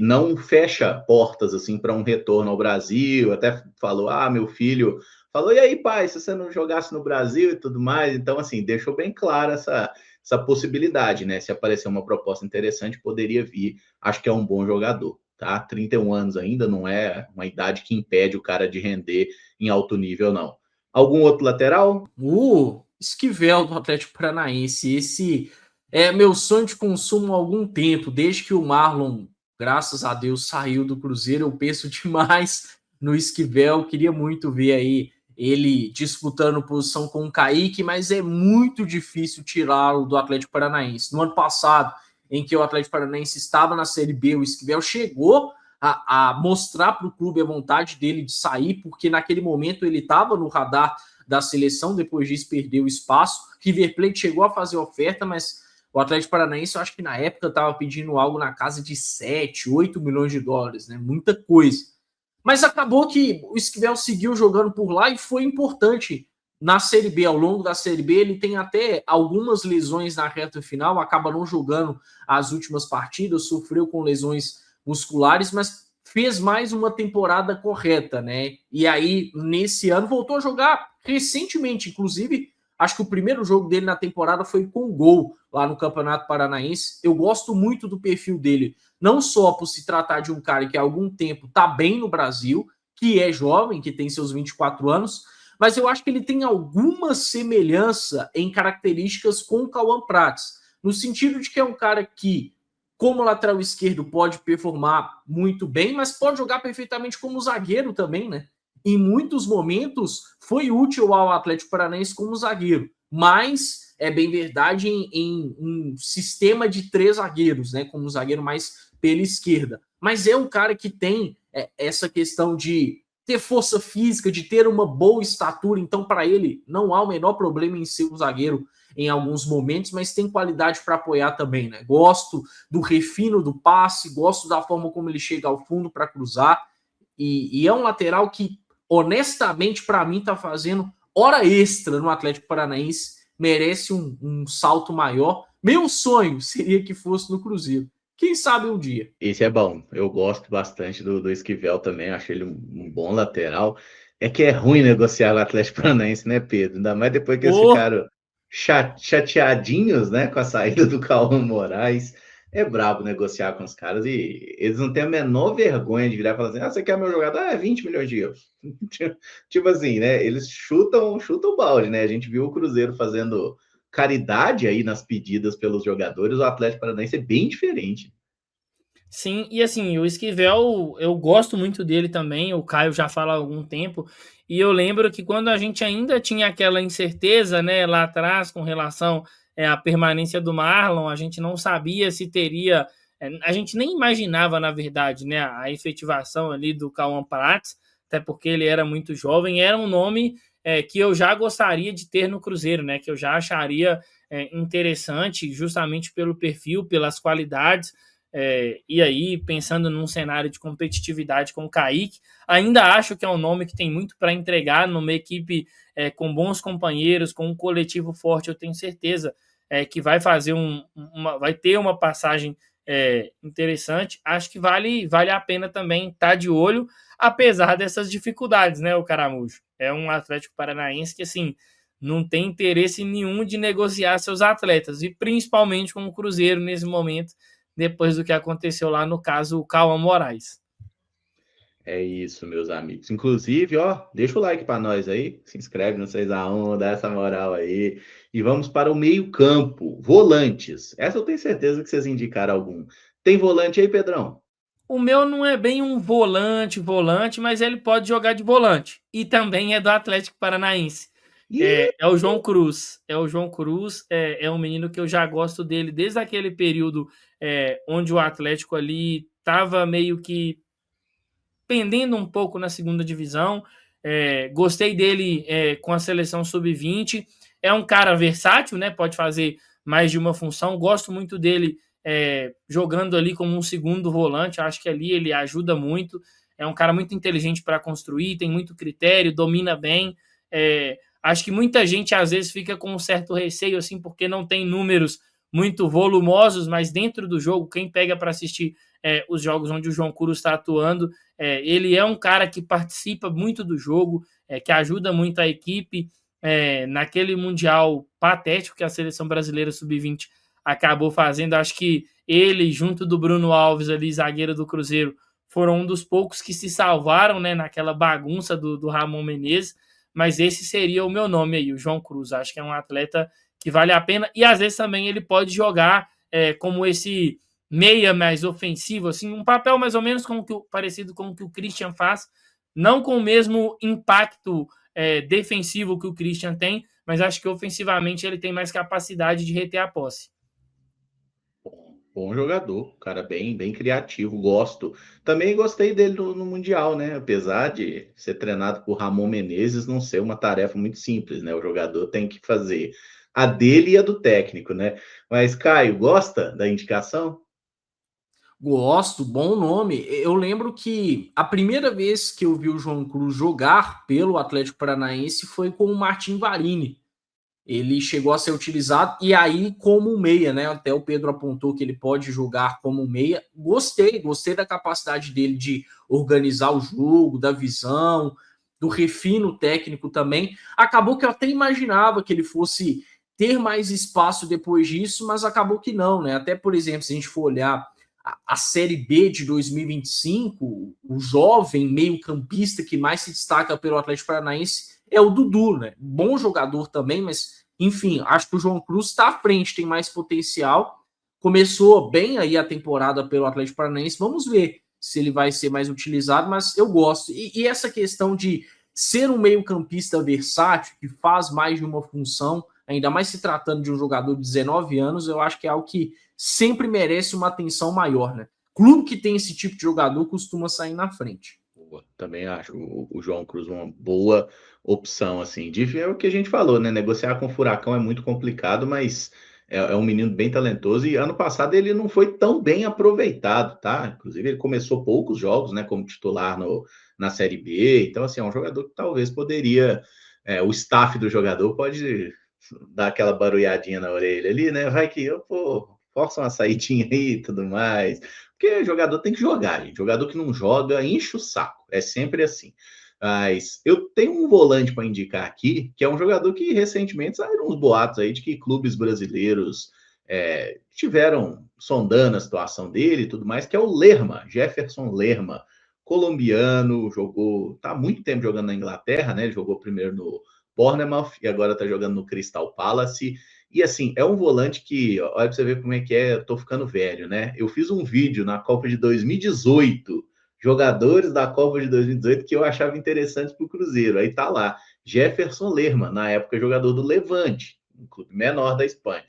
não fecha portas, assim, para um retorno ao Brasil, até falou, meu filho falou, e aí, pai, se você não jogasse no Brasil e tudo mais, então, assim, deixou bem clara essa possibilidade, né? Se aparecer uma proposta interessante, poderia vir, acho que é um bom jogador. Tá? 31 anos ainda não é uma idade que impede o cara de render em alto nível, não. Algum outro lateral? O Esquivel do Atlético Paranaense. Esse é meu sonho de consumo há algum tempo, desde que o Marlon, graças a Deus, saiu do Cruzeiro. Eu penso demais no Esquivel. Queria muito ver aí ele disputando posição com o Kaique, mas é muito difícil tirá-lo do Atlético Paranaense. No ano passado, em que o Atlético Paranaense estava na Série B, o Esquivel chegou a mostrar para o clube a vontade dele de sair, porque naquele momento ele estava no radar da seleção, depois disso perdeu espaço. River Plate chegou a fazer oferta, mas o Atlético Paranaense, eu acho que na época estava pedindo algo na casa de 7, 8 milhões de dólares, né? Muita coisa. Mas acabou que o Esquivel seguiu jogando por lá e foi importante na Série B. Ao longo da Série B, ele tem até algumas lesões na reta final, acaba não jogando as últimas partidas, sofreu com lesões musculares, mas fez mais uma temporada correta, né? E aí, nesse ano, voltou a jogar recentemente, inclusive, acho que o primeiro jogo dele na temporada foi com gol lá no Campeonato Paranaense. Eu gosto muito do perfil dele, não só por se tratar de um cara que há algum tempo está bem no Brasil, que é jovem, que tem seus 24 anos, mas eu acho que ele tem alguma semelhança em características com o Cauã Prates, no sentido de que é um cara que, como lateral esquerdo, pode performar muito bem, mas pode jogar perfeitamente como zagueiro também, né? Em muitos momentos foi útil ao Atlético Paranaense como zagueiro, mas é bem verdade em um sistema de 3 zagueiros, né? Como zagueiro mais pela esquerda. Mas é um cara que tem essa questão de ter força física, de ter uma boa estatura, então para ele não há o menor problema em ser um zagueiro em alguns momentos, mas tem qualidade para apoiar também, né? Gosto do refino do passe, gosto da forma como ele chega ao fundo para cruzar, e é um lateral que, honestamente, para mim, está fazendo hora extra no Atlético Paranaense, merece um salto maior. Meu sonho seria que fosse no Cruzeiro, Quem sabe um dia. Esse é bom. Eu gosto bastante do Esquivel também. Acho ele um bom lateral. É que é ruim negociar o Atlético Paranaense, né, Pedro? Ainda mais depois que eles Ô, ficaram chateadinhos, né, com a saída do Cauã Moraes. É brabo negociar com os caras e eles não têm a menor vergonha de virar e falar assim: ah, você quer meu jogador? Ah, é 20 milhões de euros. Tipo assim, né? Eles chutam o balde, né? A gente viu o Cruzeiro fazendo caridade aí nas pedidas pelos jogadores. O Atlético Paranaense é bem diferente. sim, e assim, o Esquivel, eu gosto muito dele também, o Caio já fala há algum tempo, e eu lembro que quando a gente ainda tinha aquela incerteza, né, lá atrás, com relação à permanência do Marlon, a gente não sabia se teria, a gente nem imaginava, na verdade, né, a efetivação ali do Cauã Prats, até porque ele era muito jovem, era um nome que eu já gostaria de ter no Cruzeiro, né, que eu já acharia interessante, justamente pelo perfil, pelas qualidades, e aí, pensando num cenário de competitividade com o Kaique, ainda acho que é um nome que tem muito para entregar numa equipe com bons companheiros, com um coletivo forte. Eu tenho certeza que vai fazer vai ter uma passagem interessante. Acho que vale a pena também estar de olho, apesar dessas dificuldades, né, o Caramujo? É um Atlético Paranaense que, assim, não tem interesse nenhum de negociar seus atletas, e principalmente com o Cruzeiro nesse momento, depois do que aconteceu lá no caso o Cauã Moraes. É isso, meus amigos. Inclusive, ó, deixa o like para nós aí, se inscreve no 6x1, dá essa moral aí. E vamos para o meio-campo. Volantes. Essa eu tenho certeza que vocês indicaram algum. Tem volante aí, Pedrão? O meu não é bem um volante, mas ele pode jogar de volante. E também é do Atlético Paranaense. Ih, É o João Cruz. É o João Cruz, é um menino que eu já gosto dele desde aquele período onde o Atlético ali estava meio que pendendo um pouco na segunda divisão. Gostei dele com a seleção sub-20. É um cara versátil, né? Pode fazer mais de uma função. Gosto muito dele jogando ali como um segundo volante. Acho que ali ele ajuda muito. É um cara muito inteligente para construir, tem muito critério, domina bem. Acho que muita gente às vezes fica com um certo receio, assim, porque não tem números muito volumosos, mas dentro do jogo, quem pega para assistir os jogos onde o João Cruz está atuando, ele é um cara que participa muito do jogo, que ajuda muito a equipe. Naquele Mundial patético que a seleção brasileira sub-20 acabou fazendo, acho que ele, junto do Bruno Alves, ali, zagueiro do Cruzeiro, foram um dos poucos que se salvaram, né, naquela bagunça do Ramon Menezes, mas esse seria o meu nome aí, o João Cruz. Acho que é um atleta que vale a pena, e às vezes também ele pode jogar como esse meia mais ofensivo, assim, um papel mais ou menos parecido com o que o Christian faz, não com o mesmo impacto defensivo que o Christian tem, mas acho que ofensivamente ele tem mais capacidade de reter a posse. bom jogador, cara bem criativo, gosto. Também gostei dele no Mundial, né? Apesar de ser treinado por Ramon Menezes, não ser uma tarefa muito simples, né? O jogador tem que fazer a dele e a do técnico, né? Mas, Caio, gosta da indicação? Gosto, bom nome. Eu lembro que a primeira vez que eu vi o João Cruz jogar pelo Atlético Paranaense foi com o Martin Varini. Ele chegou a ser utilizado e aí como um meia, né? Até o Pedro apontou que ele pode jogar como um meia. Gostei da capacidade dele de organizar o jogo, da visão, do refino técnico também. Acabou que eu até imaginava que ele fosse ter mais espaço depois disso, mas acabou que não, né? Até, por exemplo, se a gente for olhar a Série B de 2025, o jovem meio-campista que mais se destaca pelo Atlético Paranaense é o Dudu, né? Bom jogador também, mas enfim, acho que o João Cruz está à frente, tem mais potencial. Começou bem aí a temporada pelo Atlético Paranaense. Vamos ver se ele vai ser mais utilizado, mas eu gosto. E essa questão de ser um meio-campista versátil, que faz mais de uma função, ainda mais se tratando de um jogador de 19 anos, eu acho que é algo que sempre merece uma atenção maior, né? Clube que tem esse tipo de jogador costuma sair na frente. Também acho o João Cruz uma boa opção, assim. É o que a gente falou, né? Negociar com o Furacão é muito complicado, mas é um menino bem talentoso e ano passado ele não foi tão bem aproveitado, tá? Inclusive ele começou poucos jogos, né? Como titular na Série B. Então, assim, é um jogador que talvez poderia... o staff do jogador pode dar aquela barulhadinha na orelha ali, né? Vai que eu força uma saidinha aí e tudo mais. Porque jogador tem que jogar, gente. Jogador que não joga, enche o saco. É sempre assim. Mas eu tenho um volante para indicar aqui, que é um jogador que recentemente saíram uns boatos aí de que clubes brasileiros tiveram sondando a situação dele e tudo mais, que é o Lerma, Jefferson Lerma, colombiano, jogou, tá há muito tempo jogando na Inglaterra, né? Ele jogou primeiro no Bournemouth e agora tá jogando no Crystal Palace. E assim, é um volante que, olha pra você ver como é que é, eu tô ficando velho, né? Eu fiz um vídeo na Copa de 2018, jogadores da Copa de 2018 que eu achava interessantes para o Cruzeiro. Aí tá lá, Jefferson Lerma, na época jogador do Levante, um clube menor da Espanha.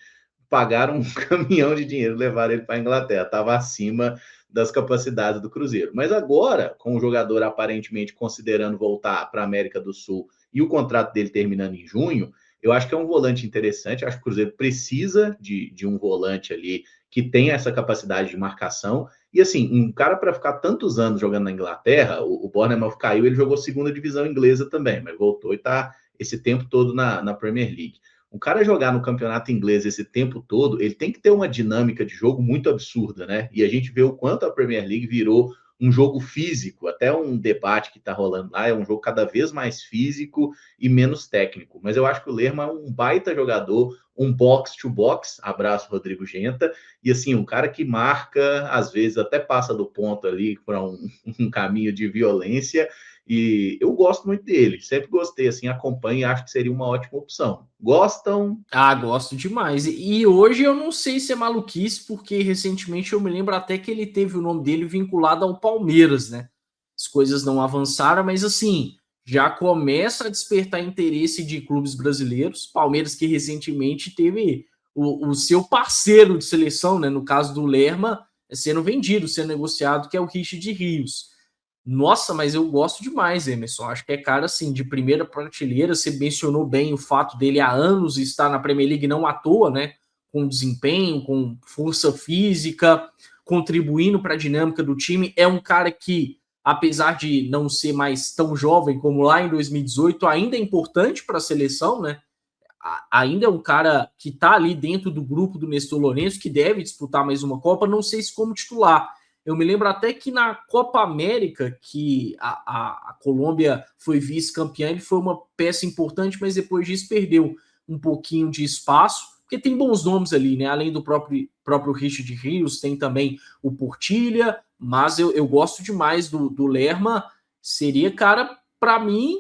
Pagaram um caminhão de dinheiro, levaram ele para a Inglaterra, estava acima das capacidades do Cruzeiro. Mas agora, com o jogador aparentemente considerando voltar para a América do Sul e o contrato dele terminando em junho, eu acho que é um volante interessante. Acho que o Cruzeiro precisa de um volante ali que tenha essa capacidade de marcação. E assim, um cara para ficar tantos anos jogando na Inglaterra, o Bournemouth caiu, ele jogou segunda divisão inglesa também, mas voltou e está esse tempo todo na Premier League. Um cara jogar no campeonato inglês esse tempo todo, ele tem que ter uma dinâmica de jogo muito absurda, né? E a gente vê o quanto a Premier League virou um jogo físico, até um debate que está rolando lá, é um jogo cada vez mais físico e menos técnico. Mas eu acho que o Lerma é um baita jogador, um box-to-box, abraço Rodrigo Genta, e assim, um cara que marca, às vezes até passa do ponto ali para um caminho de violência, e eu gosto muito dele, sempre gostei, assim, acompanho e acho que seria uma ótima opção. Gostam? Ah, gosto demais. E hoje eu não sei se é maluquice, porque recentemente eu me lembro até que ele teve o nome dele vinculado ao Palmeiras, né? As coisas não avançaram, mas assim, já começa a despertar interesse de clubes brasileiros. Palmeiras que recentemente teve o seu parceiro de seleção, né? No caso do Lerma, sendo vendido, sendo negociado, que é o Richard Rios. Nossa, mas eu gosto demais, Emerson. Acho que é cara assim, de primeira prateleira. Você mencionou bem o fato dele há anos estar na Premier League não à toa, né? Com desempenho, com força física, contribuindo para a dinâmica do time. É um cara que, apesar de não ser mais tão jovem como lá em 2018, ainda é importante para a seleção, né? Ainda é um cara que está ali dentro do grupo do Nestor Lourenço, que deve disputar mais uma Copa, não sei se como titular. Eu me lembro até que na Copa América, que a Colômbia foi vice-campeã, ele foi uma peça importante, mas depois disso perdeu um pouquinho de espaço, porque tem bons nomes ali, né? Além do próprio Richard Rios, tem também o Portilha, mas eu gosto demais do Lerma. Seria, cara, para mim,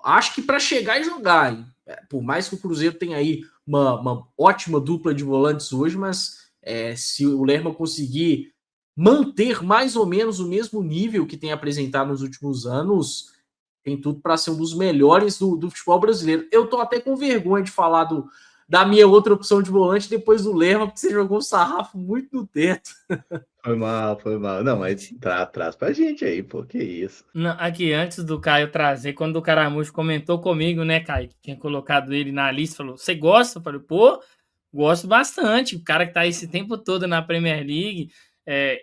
acho que para chegar e jogar, hein? Por mais que o Cruzeiro tenha aí uma ótima dupla de volantes hoje, mas se o Lerma conseguir manter mais ou menos o mesmo nível que tem apresentado nos últimos anos, tem tudo para ser um dos melhores do futebol brasileiro. Eu tô até com vergonha de falar da minha outra opção de volante depois do Lerma, porque você jogou o sarrafo muito no teto. Foi mal, foi mal. Não, mas traz pra gente aí, pô, que isso. Não, aqui, antes do Caio trazer, quando o Caramujo comentou comigo, né, Caio, que tinha colocado ele na lista, falou, você gosta? Eu falei, pô, gosto bastante. O cara que tá esse tempo todo na Premier League,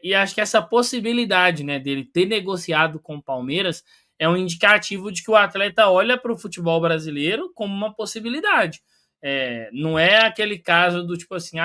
e acho que essa possibilidade, né, dele ter negociado com o Palmeiras é um indicativo de que o atleta olha para o futebol brasileiro como uma possibilidade. Não é aquele caso do tipo assim,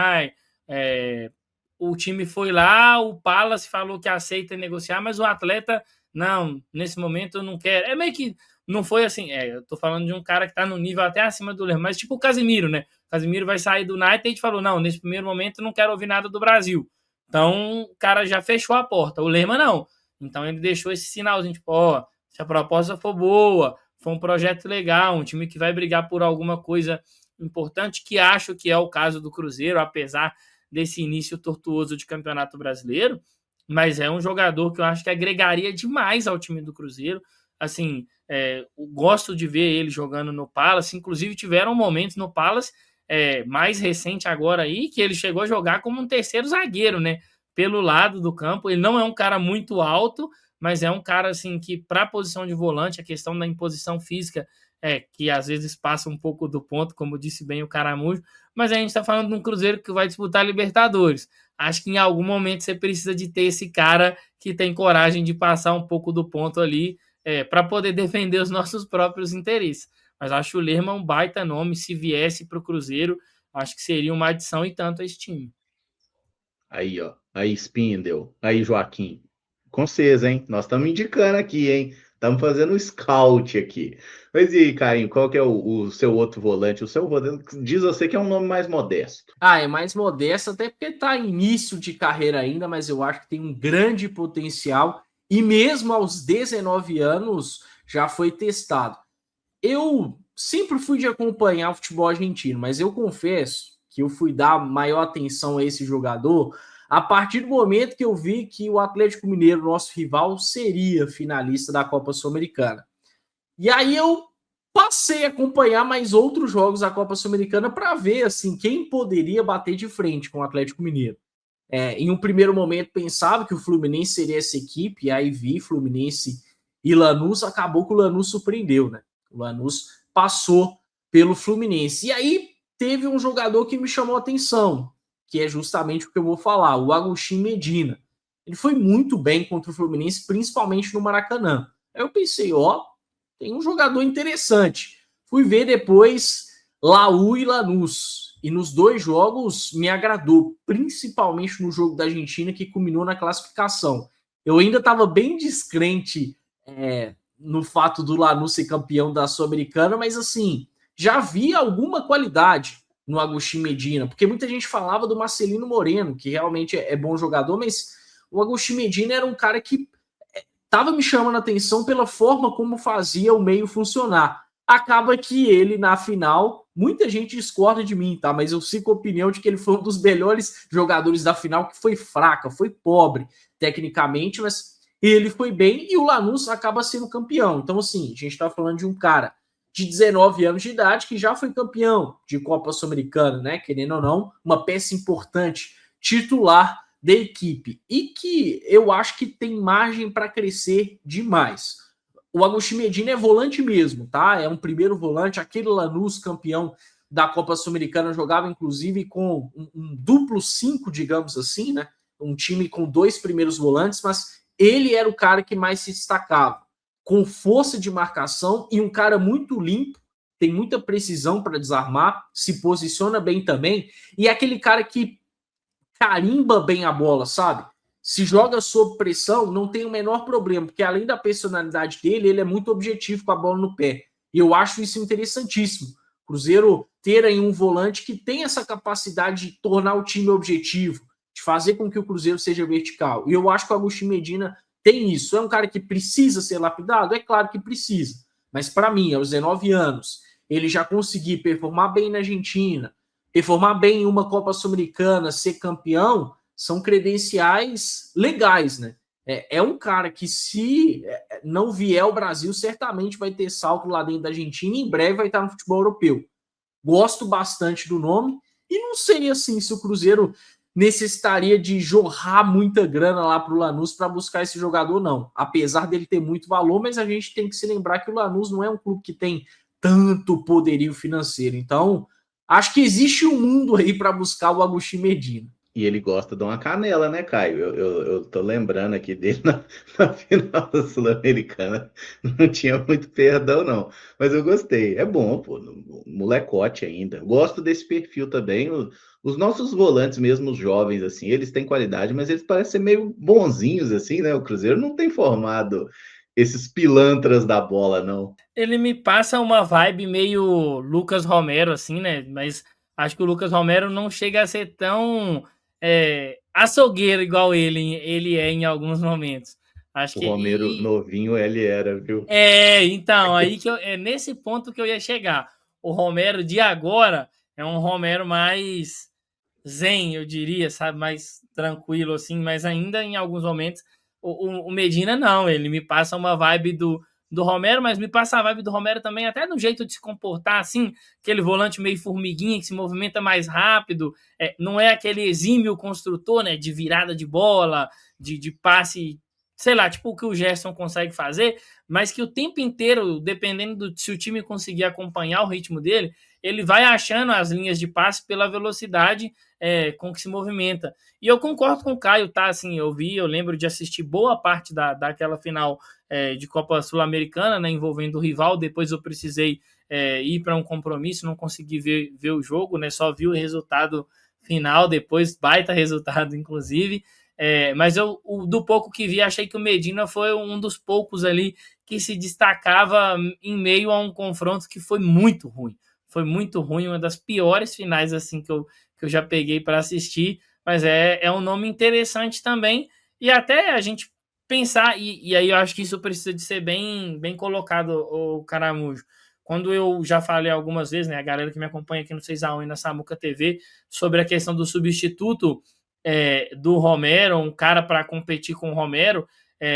o time foi lá, o Palace falou que aceita negociar, mas o atleta, não, nesse momento eu não quero. É meio que não foi assim. Eu tô falando de um cara que tá no nível até acima do Lerma, mas tipo o Casemiro, né? O Casemiro vai sair do United e falou: não, nesse primeiro momento eu não quero ouvir nada do Brasil. Então o cara já fechou a porta. O Lerma não. Então ele deixou esse sinalzinho, tipo, ó, se a proposta for boa, for um projeto legal, um time que vai brigar por alguma coisa importante, que acho que é o caso do Cruzeiro, apesar desse início tortuoso de Campeonato Brasileiro, mas é um jogador que eu acho que agregaria demais ao time do Cruzeiro. Assim, gosto de ver ele jogando no Palace, inclusive tiveram momentos no Palace, mais recente agora aí, que ele chegou a jogar como um terceiro zagueiro, né? Pelo lado do campo. Ele não é um cara muito alto, mas é um cara assim que, para a posição de volante, a questão da imposição física que às vezes passa um pouco do ponto, como disse bem o Caramujo, mas a gente está falando de um Cruzeiro que vai disputar Libertadores. Acho que em algum momento você precisa de ter esse cara que tem coragem de passar um pouco do ponto ali para poder defender os nossos próprios interesses. Mas acho o Lerma um baita nome. Se viesse para o Cruzeiro, acho que seria uma adição e tanto a esse time. Aí, ó. Aí, Spindle. Aí, Joaquim. Com vocês, hein? Nós estamos indicando aqui, hein? Estamos fazendo um scout aqui. Mas e aí, Caio, qual que é o seu outro volante? O seu volante diz você que é um nome mais modesto. É mais modesto, até porque está início de carreira ainda, mas eu acho que tem um grande potencial e mesmo aos 19 anos já foi testado. Eu sempre fui de acompanhar o futebol argentino, mas eu confesso que eu fui dar maior atenção a esse jogador a partir do momento que eu vi que o Atlético Mineiro, nosso rival, seria finalista da Copa Sul-Americana. E aí eu passei a acompanhar mais outros jogos da Copa Sul-Americana para ver assim quem poderia bater de frente com o Atlético Mineiro. Em um primeiro momento pensava que o Fluminense seria essa equipe, e aí vi Fluminense e Lanús, acabou que o Lanús surpreendeu, né? O Lanús passou pelo Fluminense. E aí teve um jogador que me chamou a atenção, que é justamente o que eu vou falar, o Agustín Medina. Ele foi muito bem contra o Fluminense, principalmente no Maracanã. Aí eu pensei, tem um jogador interessante. Fui ver depois Laú e Lanús. E nos dois jogos me agradou, principalmente no jogo da Argentina, que culminou na classificação. Eu ainda estava bem descrente no fato do Lanús ser campeão da Sul-Americana, mas assim, já vi alguma qualidade no Agustín Medina, porque muita gente falava do Marcelino Moreno, que realmente é bom jogador, mas o Agustín Medina era um cara que estava me chamando a atenção pela forma como fazia o meio funcionar. Acaba que ele, na final, muita gente discorda de mim, tá? Mas eu sigo a opinião de que ele foi um dos melhores jogadores da final, que foi fraca, foi pobre tecnicamente, mas ele foi bem e o Lanús acaba sendo campeão. Então, assim, a gente está falando de um cara de 19 anos de idade que já foi campeão de Copa Sul-Americana, né? Querendo ou não, uma peça importante, titular da equipe e que eu acho que tem margem para crescer demais. O Agustín Medina é volante mesmo, tá? É um primeiro volante, aquele Lanús campeão da Copa Sul-Americana jogava inclusive com um duplo 5, digamos assim, né? Um time com 2 primeiros volantes, mas ele era o cara que mais se destacava, com força de marcação e um cara muito limpo, tem muita precisão para desarmar, se posiciona bem também, e é aquele cara que carimba bem a bola, sabe? Se joga sob pressão, não tem o menor problema, porque além da personalidade dele, ele é muito objetivo com a bola no pé. E eu acho isso interessantíssimo. Cruzeiro ter aí um volante que tem essa capacidade de tornar o time objetivo, de fazer com que o Cruzeiro seja vertical. E eu acho que o Agustín Medina tem isso. É um cara que precisa ser lapidado? É claro que precisa. Mas para mim, aos 19 anos, ele já conseguir performar bem na Argentina, performar bem em uma Copa Sul-Americana, ser campeão, são credenciais legais, né? É um cara que, se não vier ao Brasil, certamente vai ter salto lá dentro da Argentina e em breve vai estar no futebol europeu. Gosto bastante do nome e não sei assim se o Cruzeiro necessitaria de jorrar muita grana lá para o Lanús para buscar esse jogador, não. Apesar dele ter muito valor, mas a gente tem que se lembrar que o Lanús não é um clube que tem tanto poderio financeiro. Então, acho que existe um mundo aí para buscar o Agustín Medina. E ele gosta de uma canela, né, Caio? Eu tô lembrando aqui dele na final da Sul-Americana. Não tinha muito perdão, não. Mas eu gostei. É bom, pô. Molecote ainda. Gosto desse perfil também. Os nossos volantes, mesmo os jovens, assim, eles têm qualidade, mas eles parecem ser meio bonzinhos, assim, né? O Cruzeiro não tem formado esses pilantras da bola, não. Ele me passa uma vibe meio Lucas Romero, assim, né? Mas acho que o Lucas Romero não chega a ser tão açougueiro igual ele é em alguns momentos. Acho O que Romero novinho ele era, viu? então, aí que é nesse ponto que eu ia chegar. O Romero de agora é um Romero mais zen, eu diria, sabe? Mais tranquilo, assim, mas ainda em alguns momentos o Medina não, ele me passa uma vibe do Romero, mas me passa a vibe do Romero também, até no jeito de se comportar, assim, aquele volante meio formiguinha que se movimenta mais rápido, não é aquele exímio construtor, né, de virada de bola, de passe, sei lá, tipo o que o Gerson consegue fazer, mas que o tempo inteiro, dependendo se o time conseguir acompanhar o ritmo dele, ele vai achando as linhas de passe pela velocidade com que se movimenta. E eu concordo com o Caio, tá? Assim, eu lembro de assistir boa parte daquela final de Copa Sul-Americana, né, envolvendo o rival. Depois eu precisei ir para um compromisso, não consegui ver o jogo, né? Só vi o resultado final depois, baita resultado, inclusive. Mas eu, do pouco que vi, achei que o Medina foi um dos poucos ali que se destacava em meio a um confronto que foi muito ruim. Foi muito ruim, uma das piores finais assim que eu já peguei para assistir, mas é um nome interessante também, e até a gente pensar, e aí eu acho que isso precisa de ser bem colocado, o Caramujo. Quando eu já falei algumas vezes, né, a galera que me acompanha aqui no 6x1 e na Samuca TV, sobre a questão do substituto do Romero, um cara para competir com o Romero,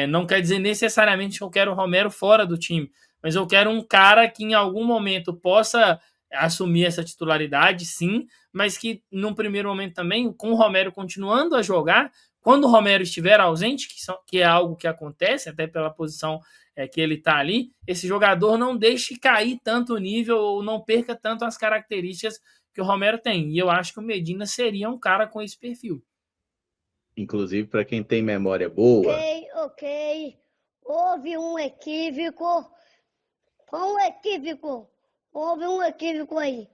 não quer dizer necessariamente que eu quero o Romero fora do time, mas eu quero um cara que em algum momento possa assumir essa titularidade, sim, mas que num primeiro momento também, com o Romero continuando a jogar, quando o Romero estiver ausente, que é algo que acontece, até pela posição que ele está ali, esse jogador não deixe cair tanto o nível ou não perca tanto as características que o Romero tem. E eu acho que o Medina seria um cara com esse perfil. Inclusive, para quem tem memória boa. Ok. Houve um equívoco. Houve um equívoco aí.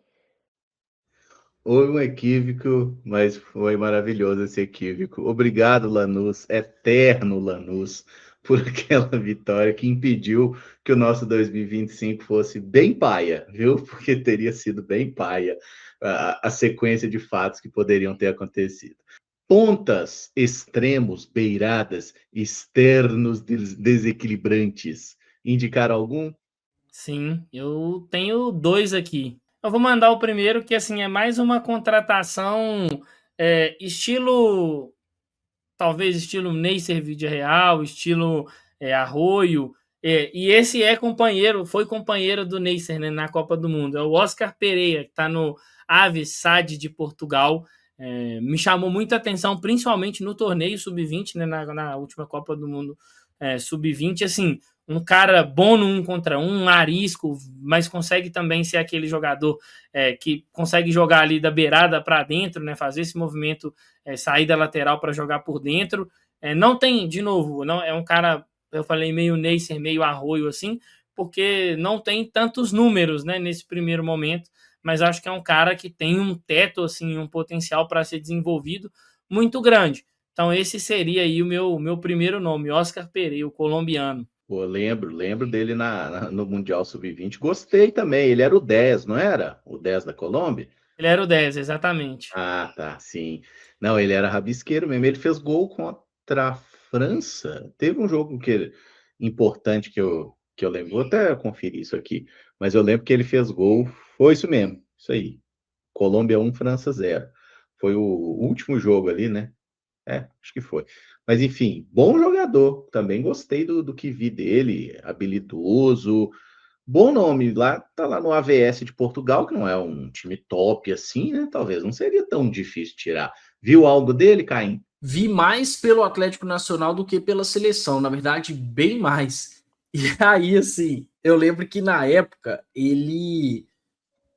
Houve um equívoco, mas foi maravilhoso esse equívoco. Obrigado, Lanús, eterno Lanús, por aquela vitória que impediu que o nosso 2025 fosse bem paia, viu? Porque teria sido bem paia a sequência de fatos que poderiam ter acontecido. Pontas, extremos, beiradas, externos desequilibrantes. Indicar algum? Sim, eu tenho 2 aqui. Eu vou mandar o primeiro, que assim é mais uma contratação estilo, talvez estilo Neisser Vídeo Real, estilo Arroio. E esse foi companheiro do Neisser, né, na Copa do Mundo. É o Oscar Pereira, que está no Aves SAD de Portugal. Me chamou muita atenção, principalmente no torneio Sub-20, né, na última Copa do Mundo Sub-20. Assim, um cara bom no 1 contra 1, arisco, mas consegue também ser aquele jogador que consegue jogar ali da beirada para dentro, né, fazer esse movimento, sair da lateral para jogar por dentro. Não tem, de novo, não é um cara, eu falei meio Neisser, meio Arroio assim, porque não tem tantos números, né, nesse primeiro momento, mas acho que é um cara que tem um teto, assim, um potencial para ser desenvolvido muito grande. Então esse seria aí o meu primeiro nome, Oscar Pereira, o colombiano. Pô, lembro dele no Mundial Sub-20. Gostei também. Ele era o 10, não era? O 10 da Colômbia? Ele era o 10, exatamente. Ah, tá, sim. Não, ele era rabisqueiro mesmo. Ele fez gol contra a França. Teve um jogo importante que eu lembro. Vou até conferir isso aqui. Mas eu lembro que ele fez gol. Foi isso mesmo. Isso aí. Colômbia 1, França 0. Foi o último jogo ali, né? Acho que foi. Mas enfim, bom jogador. Também gostei do que vi dele. Habilidoso. Bom nome. Tá lá no AVS de Portugal, que não é um time top assim, né? Talvez não seria tão difícil tirar. Viu algo dele, Caim? Vi mais pelo Atlético Nacional do que pela seleção, na verdade, bem mais. E aí, assim, eu lembro que na época ele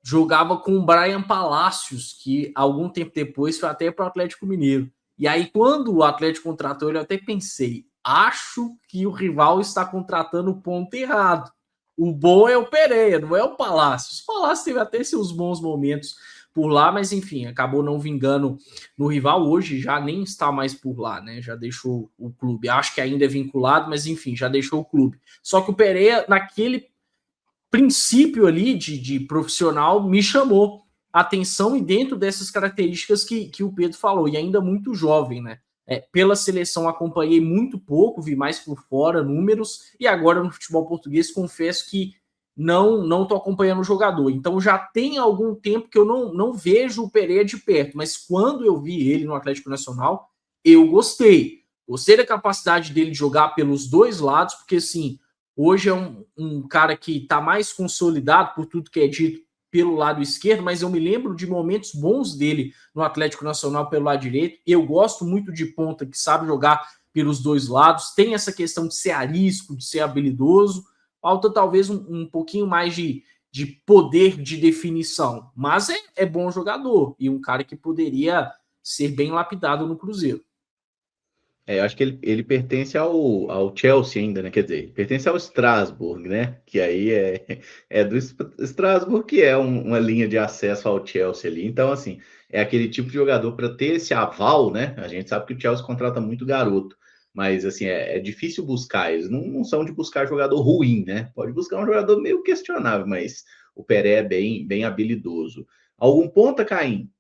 jogava com o Brian Palacios, que algum tempo depois foi até para o Atlético Mineiro. E aí, quando o Atlético contratou ele, eu até pensei, acho que o rival está contratando o ponto errado. O bom é o Pereira, não é o Palacios. O Palacios teve até seus bons momentos por lá, mas enfim, acabou não vingando no rival. Hoje já nem está mais por lá, né? Já deixou o clube. Acho que ainda é vinculado, mas enfim, já deixou o clube. Só que o Pereira, naquele princípio ali de profissional, me chamou a atenção, e dentro dessas características que o Pedro falou, e ainda muito jovem, né? Pela seleção acompanhei muito pouco, vi mais por fora números, e agora no futebol português confesso que não estou acompanhando o jogador. Então já tem algum tempo que eu não vejo o Pereira de perto, mas quando eu vi ele no Atlético Nacional, eu gostei. Gostei da capacidade dele de jogar pelos dois lados, porque assim, hoje é um cara que está mais consolidado por tudo que é dito pelo lado esquerdo, mas eu me lembro de momentos bons dele no Atlético Nacional pelo lado direito. Eu gosto muito de ponta que sabe jogar pelos dois lados, tem essa questão de ser arisco, de ser habilidoso. Falta talvez um pouquinho mais de poder de definição, mas é bom jogador e um cara que poderia ser bem lapidado no Cruzeiro. Eu acho que ele pertence ao Chelsea ainda, né? Quer dizer, pertence ao Strasbourg, né? Que aí é do Strasbourg, que é uma linha de acesso ao Chelsea ali. Então, assim, é aquele tipo de jogador para ter esse aval, né? A gente sabe que o Chelsea contrata muito garoto, mas, assim, é difícil buscar. Eles não são de buscar jogador ruim, né? Pode buscar um jogador meio questionável, mas o Peré é bem habilidoso. Algum ponta, Caim?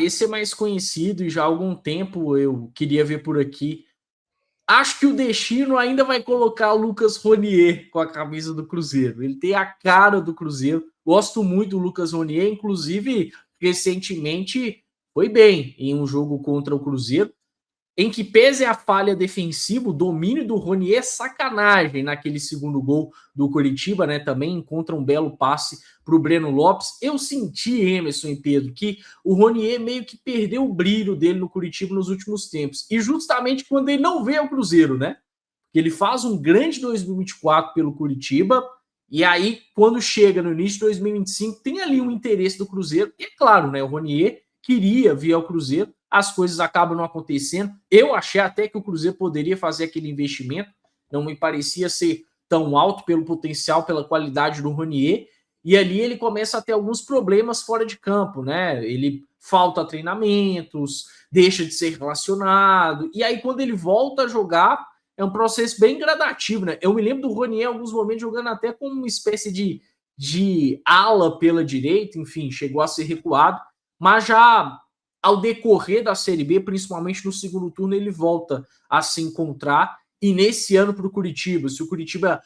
Esse é mais conhecido e já há algum tempo eu queria ver por aqui. Acho que o destino ainda vai colocar o Lucas Ronier com a camisa do Cruzeiro. Ele tem a cara do Cruzeiro. Gosto muito do Lucas Ronier, inclusive recentemente foi bem em um jogo contra o Cruzeiro, em que pese a falha defensiva, o domínio do Ronier é sacanagem naquele segundo gol do Coritiba, né? Também encontra um belo passe para o Breno Lopes. Eu senti, Emerson e Pedro, que o Ronier meio que perdeu o brilho dele no Coritiba nos últimos tempos. E justamente quando ele não veio ao Cruzeiro, né? Ele faz um grande 2024 pelo Coritiba, e aí, quando chega no início de 2025, tem ali um interesse do Cruzeiro. E é claro, né? O Ronier queria vir ao Cruzeiro, as coisas acabam não acontecendo. Eu achei até que o Cruzeiro poderia fazer aquele investimento, não me parecia ser tão alto pelo potencial, pela qualidade do Ronier, e ali ele começa a ter alguns problemas fora de campo, né? Ele falta treinamentos, deixa de ser relacionado, e aí quando ele volta a jogar, é um processo bem gradativo, né? Eu me lembro do Ronier em alguns momentos jogando até como uma espécie de ala pela direita, enfim, chegou a ser recuado, mas já ao decorrer da Série B, principalmente no segundo turno, ele volta a se encontrar. E nesse ano para o Coritiba, se o Coritiba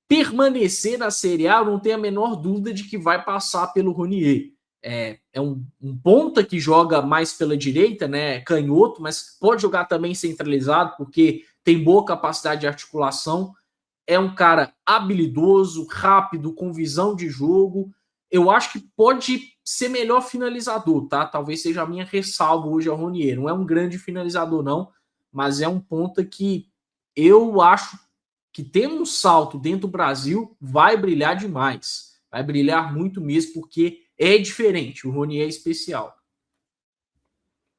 permanecer na Série A, eu não tenho a menor dúvida de que vai passar pelo Ronier. É um ponta que joga mais pela direita, né? Canhoto, mas pode jogar também centralizado, porque tem boa capacidade de articulação. É um cara habilidoso, rápido, com visão de jogo. Eu acho que pode ser melhor finalizador, tá? Talvez seja a minha ressalva hoje ao Ronier. Não é um grande finalizador, não, mas é um ponta que eu acho que tendo um salto dentro do Brasil, vai brilhar demais. Vai brilhar muito mesmo, porque é diferente. O Ronier é especial.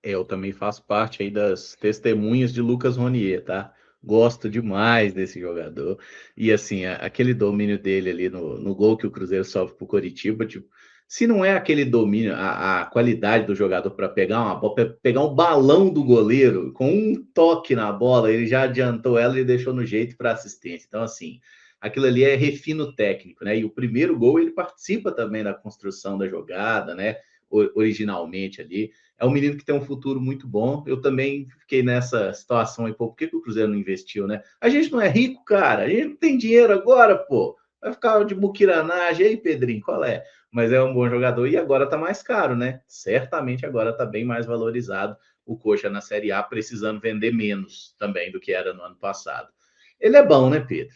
Eu também faço parte aí das testemunhas de Lucas Ronier, tá? Gosto demais desse jogador. E assim, aquele domínio dele ali no gol que o Cruzeiro sofre pro Coritiba, tipo, se não é aquele domínio, a qualidade do jogador para pegar uma bola, pegar um balão do goleiro, com um toque na bola, ele já adiantou ela e deixou no jeito para assistência. Então, assim, aquilo ali é refino técnico, né? E o primeiro gol ele participa também da construção da jogada, né? Originalmente ali. É um menino que tem um futuro muito bom. Eu também fiquei nessa situação aí, pô, por que o Cruzeiro não investiu, né? A gente não é rico, cara, a gente não tem dinheiro agora, pô. Vai ficar de muquiranagem aí, Pedrinho, qual é? Mas é um bom jogador e agora tá mais caro, né? Certamente agora tá bem mais valorizado o Coxa na Série A, precisando vender menos também do que era no ano passado. Ele é bom, né, Pedro?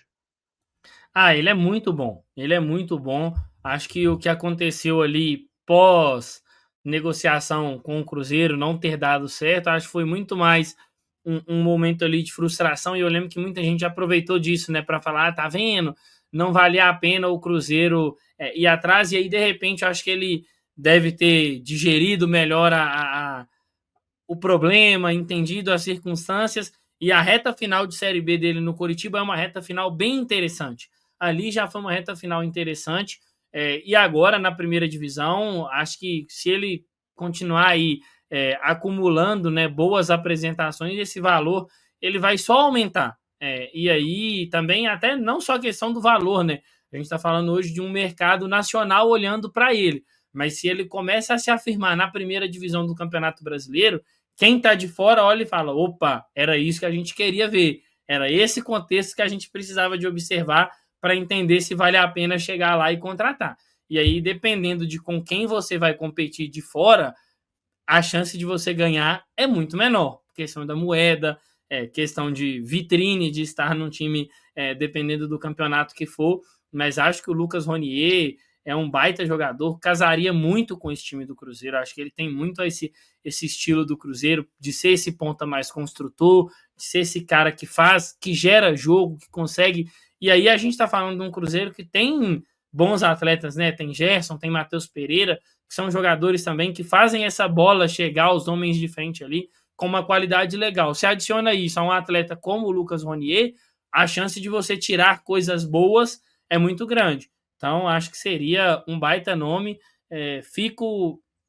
Ele é muito bom. Ele é muito bom. Acho que o que aconteceu ali pós negociação com o Cruzeiro não ter dado certo, acho que foi muito mais um momento ali de frustração. E eu lembro que muita gente aproveitou disso, né, para falar: tá vendo? Não valia a pena o Cruzeiro ir atrás. E aí, de repente, acho que ele deve ter digerido melhor o problema, entendido as circunstâncias, e a reta final de Série B dele no Coritiba é uma reta final bem interessante. Ali já foi uma reta final interessante, e agora na primeira divisão, acho que se ele continuar aí acumulando, né, boas apresentações, esse valor ele vai só aumentar. E aí também até não só a questão do valor, né? A gente está falando hoje de um mercado nacional olhando para ele, mas se ele começa a se afirmar na primeira divisão do Campeonato Brasileiro, quem está de fora olha e fala: opa, era isso que a gente queria ver, era esse contexto que a gente precisava de observar para entender se vale a pena chegar lá e contratar. E aí, dependendo de com quem você vai competir de fora, a chance de você ganhar é muito menor. Questão da moeda, questão de vitrine, de estar num time, dependendo do campeonato que for. Mas acho que o Lucas Ronier é um baita jogador, casaria muito com esse time do Cruzeiro. Acho que ele tem muito esse estilo do Cruzeiro, de ser esse ponta mais construtor, de ser esse cara que faz, que gera jogo, que consegue. E aí a gente está falando de um Cruzeiro que tem bons atletas, né? Tem Gerson, tem Matheus Pereira, que são jogadores também que fazem essa bola chegar aos homens de frente ali. com uma qualidade legal. Se adiciona isso a um atleta como o Lucas Ronier, a chance de você tirar coisas boas é muito grande. Então, acho que seria um baita nome.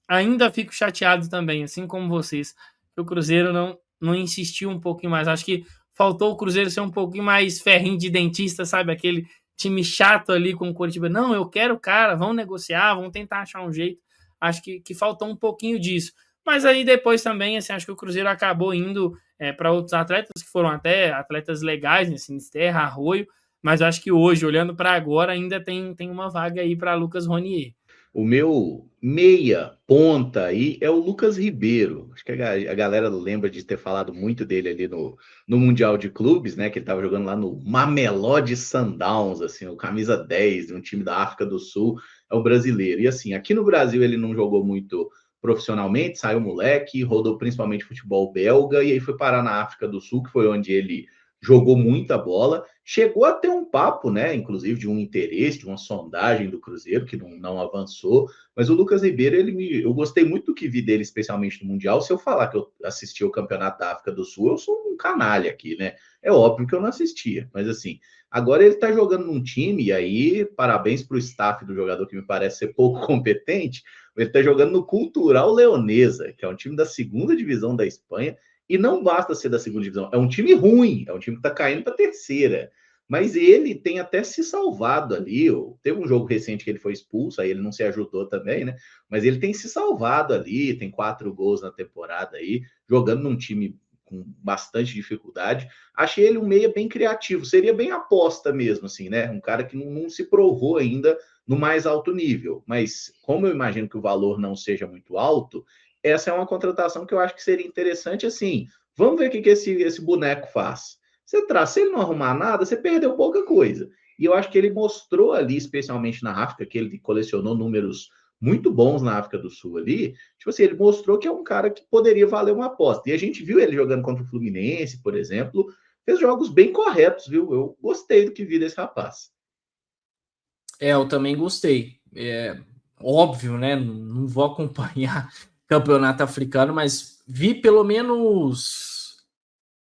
Ainda fico chateado também, assim como vocês, que o Cruzeiro não insistiu um pouquinho mais. Acho que faltou o Cruzeiro ser um pouquinho mais ferrinho de dentista, sabe? Aquele time chato ali com o Coritiba. Não, eu quero o cara, vamos negociar, vamos tentar achar um jeito. Acho que faltou um pouquinho disso. Mas aí depois também, assim, acho que o Cruzeiro acabou indo para outros atletas que foram até atletas legais, né? Sinisterra, Arroio, mas acho que hoje, olhando para agora, ainda tem uma vaga aí para Lucas Ronier. O meu meia ponta aí é o Lucas Ribeiro. Acho que a galera lembra de ter falado muito dele ali no Mundial de Clubes, né? Que ele estava jogando lá no Mamelodi Sundowns, assim, o camisa 10 de um time da África do Sul, é o brasileiro. E assim, aqui no Brasil ele não jogou muito profissionalmente, saiu moleque, rodou principalmente futebol belga, e aí foi parar na África do Sul, que foi onde ele jogou muita bola, chegou a ter um papo, né, inclusive de um interesse, de uma sondagem do Cruzeiro, que não avançou, mas o Lucas Ribeiro, eu gostei muito do que vi dele, especialmente no Mundial. Se eu falar que eu assisti o Campeonato da África do Sul, eu sou um canalha aqui, né, é óbvio que eu não assistia, mas assim, agora ele tá jogando num time, e aí, parabéns pro staff do jogador, que me parece ser pouco competente, ele tá jogando no Cultural Leonesa, que é um time da segunda divisão da Espanha, e não basta ser da segunda divisão, é um time ruim, é um time que está caindo para a terceira. Mas ele tem até se salvado ali. Teve um jogo recente que ele foi expulso, aí ele não se ajudou também, né? Mas ele tem se salvado ali, tem 4 gols na temporada aí, jogando num time com bastante dificuldade. Achei ele um meia bem criativo, seria bem aposta mesmo, assim, né? Um cara que não se provou ainda no mais alto nível. Mas como eu imagino que o valor não seja muito alto, essa é uma contratação que eu acho que seria interessante, assim, vamos ver o que esse boneco faz. Se ele não arrumar nada, você perdeu pouca coisa. E eu acho que ele mostrou ali, especialmente na África, que ele colecionou números muito bons na África do Sul ali, tipo assim, ele mostrou que é um cara que poderia valer uma aposta. E a gente viu ele jogando contra o Fluminense, por exemplo, fez jogos bem corretos, viu? Eu gostei do que vi desse rapaz. Eu também gostei. Óbvio, né? Não vou acompanhar campeonato africano, mas vi pelo menos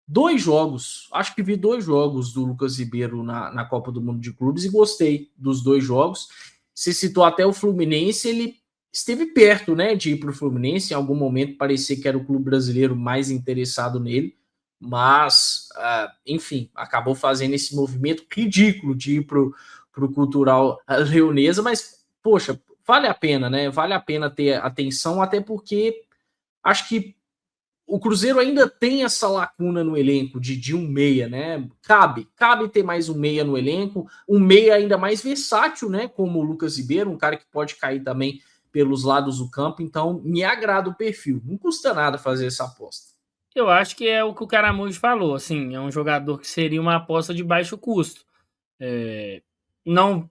2 jogos. Acho que vi 2 jogos do Lucas Ribeiro na Copa do Mundo de Clubes e gostei dos 2 jogos. Se citou até o Fluminense, ele esteve perto, né, de ir para o Fluminense. Em algum momento parecia que era o clube brasileiro mais interessado nele, mas, enfim, acabou fazendo esse movimento ridículo de ir para o Cultural Leonesa, mas, poxa, vale a pena, né? Vale a pena ter atenção, até porque acho que o Cruzeiro ainda tem essa lacuna no elenco de um meia, né? Cabe ter mais um meia no elenco, um meia ainda mais versátil, né? Como o Lucas Ribeiro, um cara que pode cair também pelos lados do campo. Então, me agrada o perfil. Não custa nada fazer essa aposta. Eu acho que é o que o Caramujo falou, assim, é um jogador que seria uma aposta de baixo custo. Não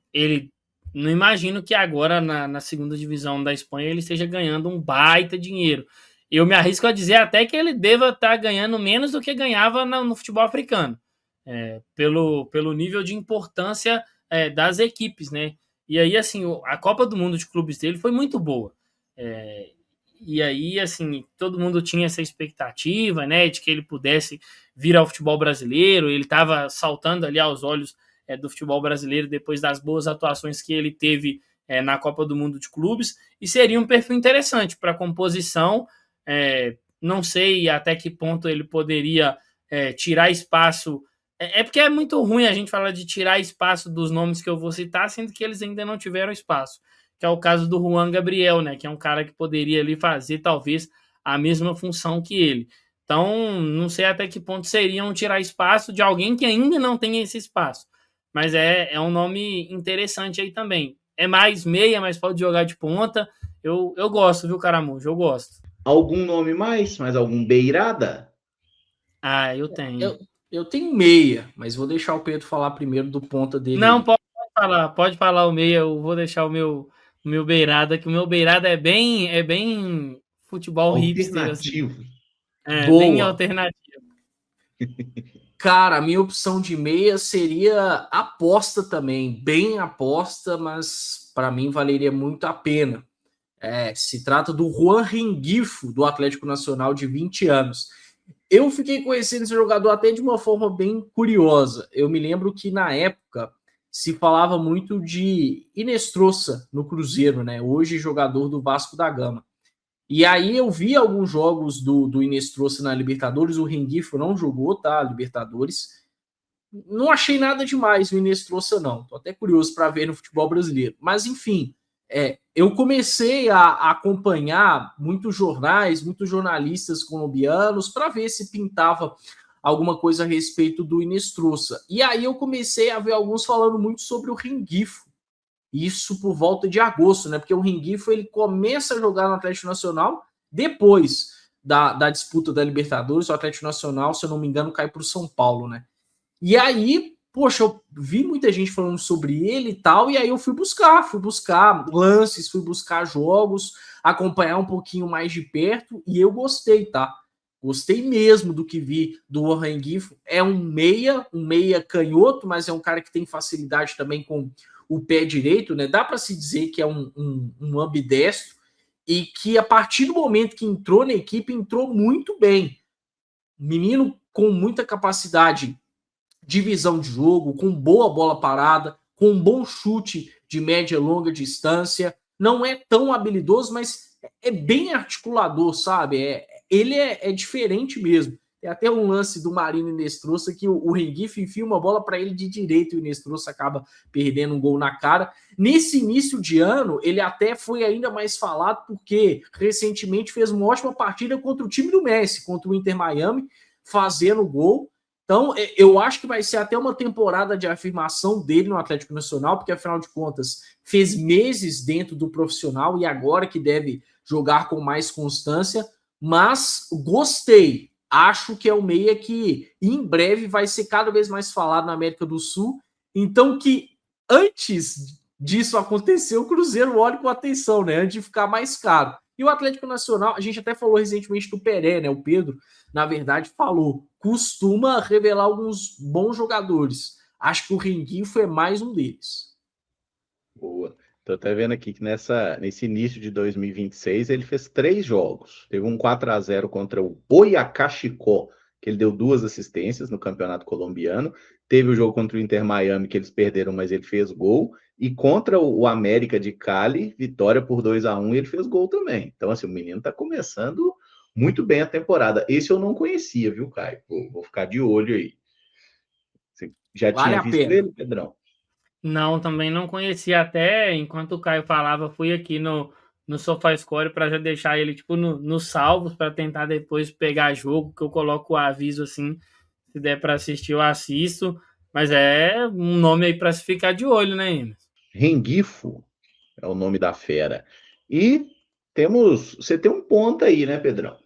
imagino que agora na segunda divisão da Espanha ele esteja ganhando um baita dinheiro. Eu me arrisco a dizer até que ele deva estar ganhando menos do que ganhava no futebol africano, pelo nível de importância das equipes, né? E aí, assim, a Copa do Mundo de clubes dele foi muito boa. E aí, assim, todo mundo tinha essa expectativa, né, de que ele pudesse vir ao futebol brasileiro. Ele estava saltando ali aos olhos do futebol brasileiro depois das boas atuações que ele teve na Copa do Mundo de Clubes, e seria um perfil interessante para a composição. Não sei até que ponto ele poderia tirar espaço. Porque é muito ruim a gente falar de tirar espaço dos nomes que eu vou citar, sendo que eles ainda não tiveram espaço, que é o caso do Juan Gabriel, né, que é um cara que poderia ali fazer talvez a mesma função que ele. Então, não sei até que ponto seriam tirar espaço de alguém que ainda não tem esse espaço. Mas é um nome interessante aí também. É mais meia, mas pode jogar de ponta. Eu gosto, viu, Caramujo? Eu gosto. Algum nome mais? Mais algum beirada? Eu tenho. Eu tenho meia, mas vou deixar o Pedro falar primeiro do ponta dele. Não, pode falar o meia. Eu vou deixar o meu beirada, que o meu beirada é bem futebol hipster. Assim. Bem alternativo. Cara, a minha opção de meia seria aposta também, bem aposta, mas para mim valeria muito a pena. Se trata do Juan Rengifo, do Atlético Nacional, de 20 anos. Eu fiquei conhecendo esse jogador até de uma forma bem curiosa. Eu me lembro que na época se falava muito de Inestrosa no Cruzeiro, né? Hoje jogador do Vasco da Gama. E aí eu vi alguns jogos do Inestrosa na Libertadores. O Rengifo não jogou, tá? Libertadores. Não achei nada demais o Inestrosa, não. Tô até curioso para ver no futebol brasileiro. Mas, enfim, eu comecei a acompanhar muitos jornais, muitos jornalistas colombianos para ver se pintava alguma coisa a respeito do Inestrosa. E aí eu comecei a ver alguns falando muito sobre o Rengifo. Isso por volta de agosto, né? Porque o Rengifo ele começa a jogar no Atlético Nacional depois da disputa da Libertadores. O Atlético Nacional, se eu não me engano, cai para o São Paulo, né? E aí, poxa, eu vi muita gente falando sobre ele e tal, e aí eu fui buscar lances, fui buscar jogos, acompanhar um pouquinho mais de perto, e eu gostei, tá? Gostei mesmo do que vi do Rengifo. É um meia canhoto, mas é um cara que tem facilidade também com o pé direito, né? Dá para se dizer que é um ambidestro, e que a partir do momento que entrou na equipe, entrou muito bem. Menino com muita capacidade de visão de jogo, com boa bola parada, com um bom chute de média e longa distância. Não é tão habilidoso, mas é bem articulador, sabe? Ele é diferente mesmo. Tem até um lance do Marino Inestrosa que o Rengifo enfia uma bola para ele de direito e o Inestrosa acaba perdendo um gol na cara. Nesse início de ano, ele até foi ainda mais falado porque recentemente fez uma ótima partida contra o time do Messi, contra o Inter Miami, fazendo gol. Então, eu acho que vai ser até uma temporada de afirmação dele no Atlético Nacional, porque, afinal de contas, fez meses dentro do profissional e agora que deve jogar com mais constância, mas gostei. Acho que é o meia que, em breve, vai ser cada vez mais falado na América do Sul. Então, que antes disso acontecer, o Cruzeiro olhe com atenção, né? Antes de ficar mais caro. E o Atlético Nacional, a gente até falou recentemente do Pelé, né? O Pedro, na verdade, falou, costuma revelar alguns bons jogadores. Acho que o Rengifo é mais um deles. Boa. Tô até vendo aqui que nesse início de 2026 ele fez 3 jogos. Teve um 4-0 contra o Boyacá Chicó, que ele deu 2 assistências no Campeonato Colombiano. Teve o jogo contra o Inter Miami, que eles perderam, mas ele fez gol. E contra o América de Cali, vitória por 2-1, e ele fez gol também. Então, assim, o menino tá começando muito bem a temporada. Esse eu não conhecia, viu, Caio? Vou ficar de olho aí. Você já Vale tinha a visto pena. ele, Pedrão? Não, também não conhecia. Até enquanto o Caio falava, fui aqui no SofaScore para já deixar ele tipo nos salvos para tentar depois pegar jogo, que eu coloco o aviso assim, se der para assistir eu assisto, mas é um nome aí para se ficar de olho, né, Emerson? Rengifo é o nome da fera. E você tem um ponto aí, né, Pedrão?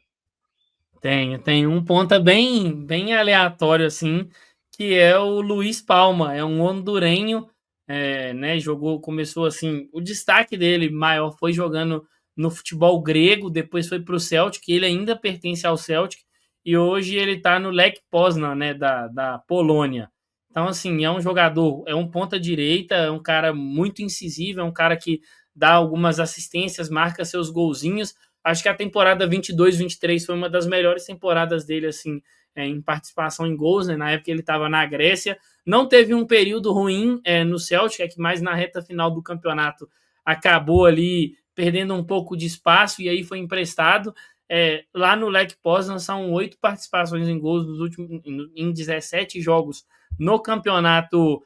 Tem um ponta bem aleatório assim, que é o Luiz Palma, é um hondurenho, né, começou assim, o destaque dele maior foi jogando no futebol grego, depois foi para o Celtic, ele ainda pertence ao Celtic, e hoje ele está no Lech Poznan, né, da Polônia. Então, assim, é um jogador, é um ponta direita, é um cara muito incisivo, é um cara que dá algumas assistências, marca seus golzinhos. Acho que a temporada 22-23 foi uma das melhores temporadas dele, assim, em participação em gols, né? Na época ele estava na Grécia. Não teve um período ruim no Celtic, é que mais na reta final do campeonato acabou ali perdendo um pouco de espaço e aí foi emprestado. Lá no Lech Poznan são 8 participações em gols em 17 jogos no campeonato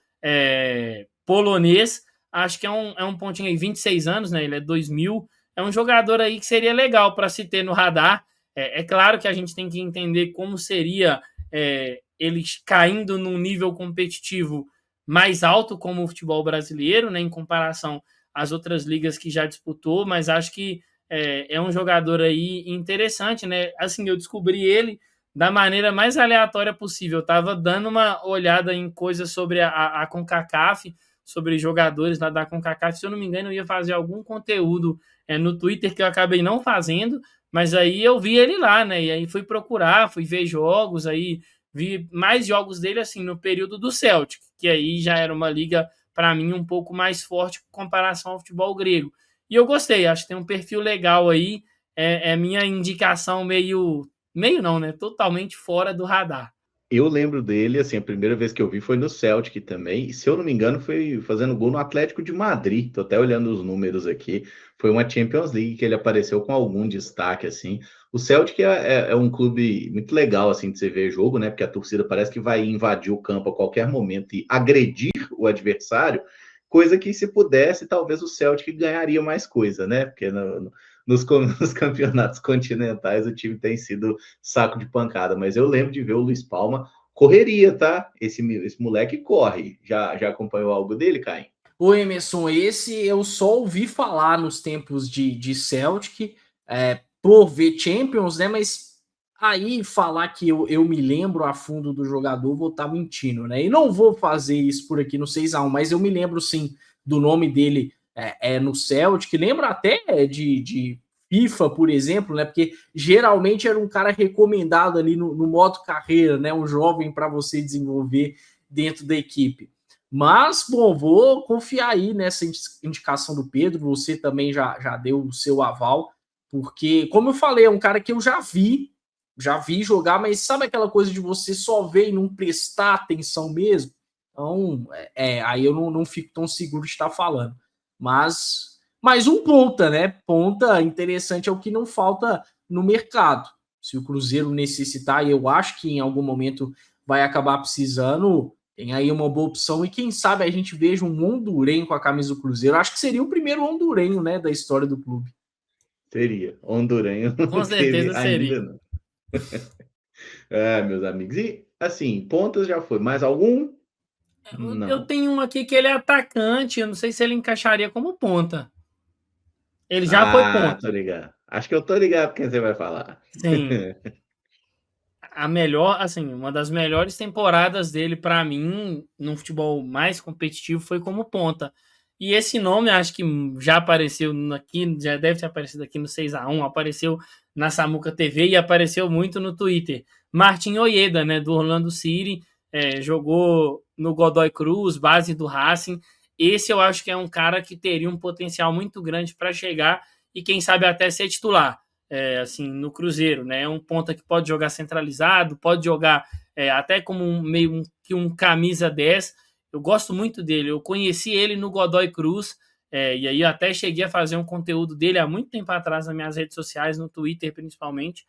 polonês. Acho que é um pontinho aí, 26 anos, né? Ele é 2000. É um jogador aí que seria legal para se ter no radar. É claro que a gente tem que entender como seria ele caindo num nível competitivo mais alto como o futebol brasileiro, né, em comparação às outras ligas que já disputou, mas acho que é um jogador aí interessante, né? Assim, eu descobri ele da maneira mais aleatória possível. Eu estava dando uma olhada em coisas sobre a CONCACAF, sobre jogadores lá da CONCACAF. Se eu não me engano, eu ia fazer algum conteúdo no Twitter que eu acabei não fazendo, mas aí eu vi ele lá, né? E aí fui procurar, fui ver jogos, aí vi mais jogos dele assim no período do Celtic, que aí já era uma liga para mim um pouco mais forte em comparação ao futebol grego. E eu gostei, acho que tem um perfil legal aí. É minha indicação meio não, né? Totalmente fora do radar. Eu lembro dele, assim, a primeira vez que eu vi foi no Celtic também, e se eu não me engano foi fazendo gol no Atlético de Madrid, tô até olhando os números aqui, foi uma Champions League que ele apareceu com algum destaque, assim. O Celtic é um clube muito legal, assim, de você ver jogo, né, porque a torcida parece que vai invadir o campo a qualquer momento e agredir o adversário, coisa que se pudesse, talvez o Celtic ganharia mais coisa, né, porque nos campeonatos continentais o time tem sido saco de pancada, mas eu lembro de ver o Luiz Palma correria, tá? Esse moleque corre. Já acompanhou algo dele, Caio? O Emerson, esse eu só ouvi falar nos tempos de Celtic, por ver Champions, né? Mas aí falar que eu me lembro a fundo do jogador, vou estar mentindo, né? E não vou fazer isso por aqui no 6-1, mas eu me lembro sim do nome dele no Celtic, lembro até de FIFA, por exemplo, né? Porque geralmente era um cara recomendado ali no modo carreira, né? Um jovem para você desenvolver dentro da equipe. Mas, bom, vou confiar aí nessa indicação do Pedro. Você também já deu o seu aval, porque, como eu falei, é um cara que eu já vi jogar, mas sabe aquela coisa de você só ver e não prestar atenção mesmo? Então, aí eu não fico tão seguro de estar falando. Mas um ponta, né? Ponta interessante é o que não falta no mercado. Se o Cruzeiro necessitar, e eu acho que em algum momento vai acabar precisando, tem aí uma boa opção. E quem sabe a gente veja um hondurenho com a camisa do Cruzeiro. Acho que seria o primeiro hondurenho, né, da história do clube. Seria. Hondurenho não Com certeza teve seria. ainda, não. Meus amigos. E, assim, pontas já foi. Mais algum? Não. Eu tenho um aqui que ele é atacante, eu não sei se ele encaixaria como ponta. Ele já foi ponta. Tô ligado. Acho que eu tô ligado quem você vai falar. Sim. A melhor, assim, uma das melhores temporadas dele para mim no futebol mais competitivo foi como ponta. E esse nome acho que já apareceu aqui, já deve ter aparecido aqui no 6-1, apareceu na Samuca TV e apareceu muito no Twitter. Martin Ojeda, né, do Orlando City, jogou no Godoy Cruz, base do Racing. Esse eu acho que é um cara que teria um potencial muito grande para chegar e quem sabe até ser titular. Assim, no Cruzeiro, né? É um ponta que pode jogar centralizado, pode jogar até como um camisa 10. Eu gosto muito dele. Eu conheci ele no Godoy Cruz, e aí eu até cheguei a fazer um conteúdo dele há muito tempo atrás nas minhas redes sociais, no Twitter principalmente.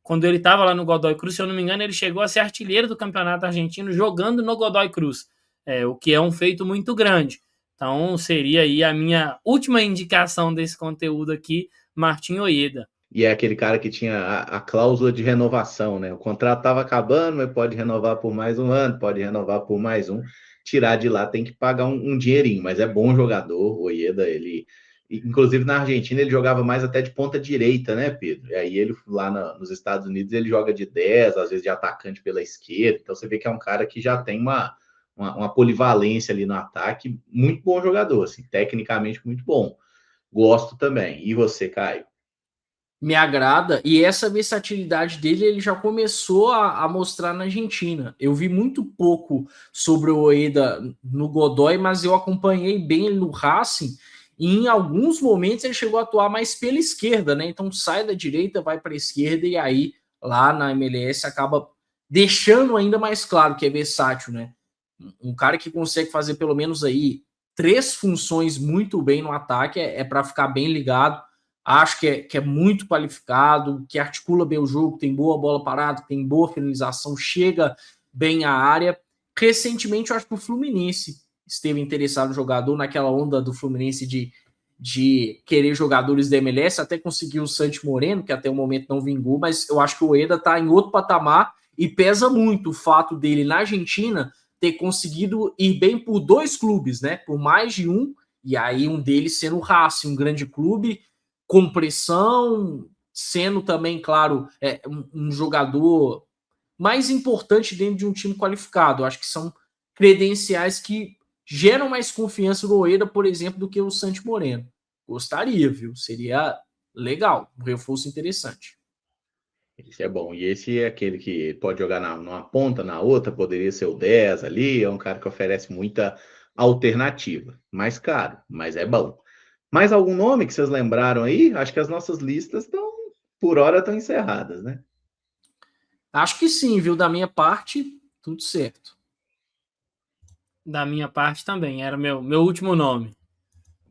Quando ele estava lá no Godoy Cruz, se eu não me engano, ele chegou a ser artilheiro do Campeonato Argentino jogando no Godoy Cruz, o que é um feito muito grande. Então, seria aí a minha última indicação desse conteúdo aqui, Martin Ojeda. E é aquele cara que tinha a cláusula de renovação, né? O contrato estava acabando, mas pode renovar por mais um ano, pode renovar por mais um. Tirar de lá tem que pagar um dinheirinho, mas é bom jogador. O Ojeda, ele. Inclusive na Argentina ele jogava mais até de ponta direita, né, Pedro? E aí ele lá nos Estados Unidos ele joga de 10, às vezes de atacante pela esquerda. Então você vê que é um cara que já tem uma polivalência ali no ataque. Muito bom jogador, assim, tecnicamente muito bom. Gosto também. E você, Caio? Me agrada, e essa versatilidade dele ele já começou a mostrar na Argentina. Eu vi muito pouco sobre o Ojeda no Godoy, mas eu acompanhei bem ele no Racing, e em alguns momentos ele chegou a atuar mais pela esquerda, né? Então sai da direita, vai para a esquerda, e aí lá na MLS acaba deixando ainda mais claro que é versátil, né? Um cara que consegue fazer pelo menos aí 3 funções muito bem no ataque, para ficar bem ligado. Acho que é muito qualificado, que articula bem o jogo, tem boa bola parada, tem boa finalização, chega bem à área. Recentemente, eu acho que o Fluminense esteve interessado no jogador, naquela onda do Fluminense de querer jogadores da MLS, até conseguiu o Santi Moreno, que até o momento não vingou, mas eu acho que o Ojeda está em outro patamar e pesa muito o fato dele, na Argentina, ter conseguido ir bem por 2 clubes, né? Por mais de um, e aí um deles sendo o Racing, um grande clube, com pressão, sendo também, claro, um jogador mais importante dentro de um time qualificado. Acho que são credenciais que geram mais confiança no Ojeda, por exemplo, do que o Santi Moreno. Gostaria, viu? Seria legal, um reforço interessante. Esse é bom. E esse é aquele que pode jogar numa ponta, na outra, poderia ser o 10 ali. É um cara que oferece muita alternativa. Mais caro, mas é bom. Mais algum nome que vocês lembraram aí? Acho que as nossas listas estão, por hora, estão encerradas, né? Acho que sim, viu? Da minha parte, tudo certo. Da minha parte também, era meu último nome.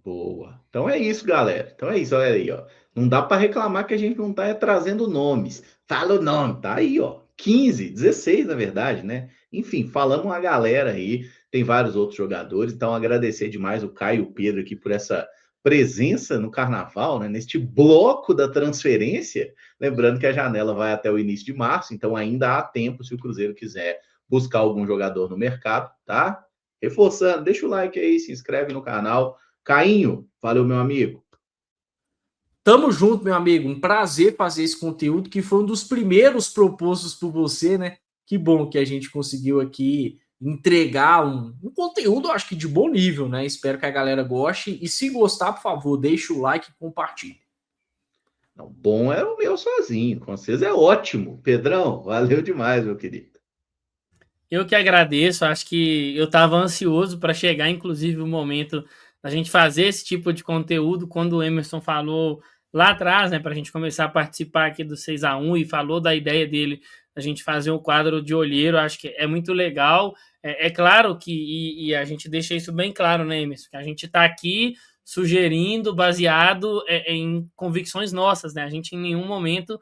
Boa. Então é isso, galera. Então é isso, olha aí, ó. Não dá para reclamar que a gente não tá trazendo nomes. Fala o nome, tá aí, ó. 15, 16, na verdade, né? Enfim, falamos uma galera aí, tem vários outros jogadores, então agradecer demais o Caio e o Pedro aqui por essa presença no carnaval, né? Neste bloco da transferência. Lembrando que a janela vai até o início de março, então ainda há tempo se o Cruzeiro quiser buscar algum jogador no mercado, tá? Reforçando, deixa o like aí, se inscreve no canal. Cainho, valeu, meu amigo. Tamo junto, meu amigo. Um prazer fazer esse conteúdo, que foi um dos primeiros propostos por você, né? Que bom que a gente conseguiu aqui entregar um conteúdo, acho que de bom nível, né? Espero que a galera goste. E se gostar, por favor, deixa o like e compartilhe. Não, bom é o meu sozinho, com vocês é ótimo. Pedrão, valeu demais, meu querido. Eu que agradeço, acho que eu estava ansioso para chegar, inclusive, o momento da gente fazer esse tipo de conteúdo, quando o Emerson falou lá atrás, né, para a gente começar a participar aqui do 6x1 e falou da ideia dele, a gente fazer um quadro de olheiro, acho que é muito legal. É claro que, e a gente deixa isso bem claro, né, Emerson, que a gente está aqui sugerindo, baseado em convicções nossas, né, a gente em nenhum momento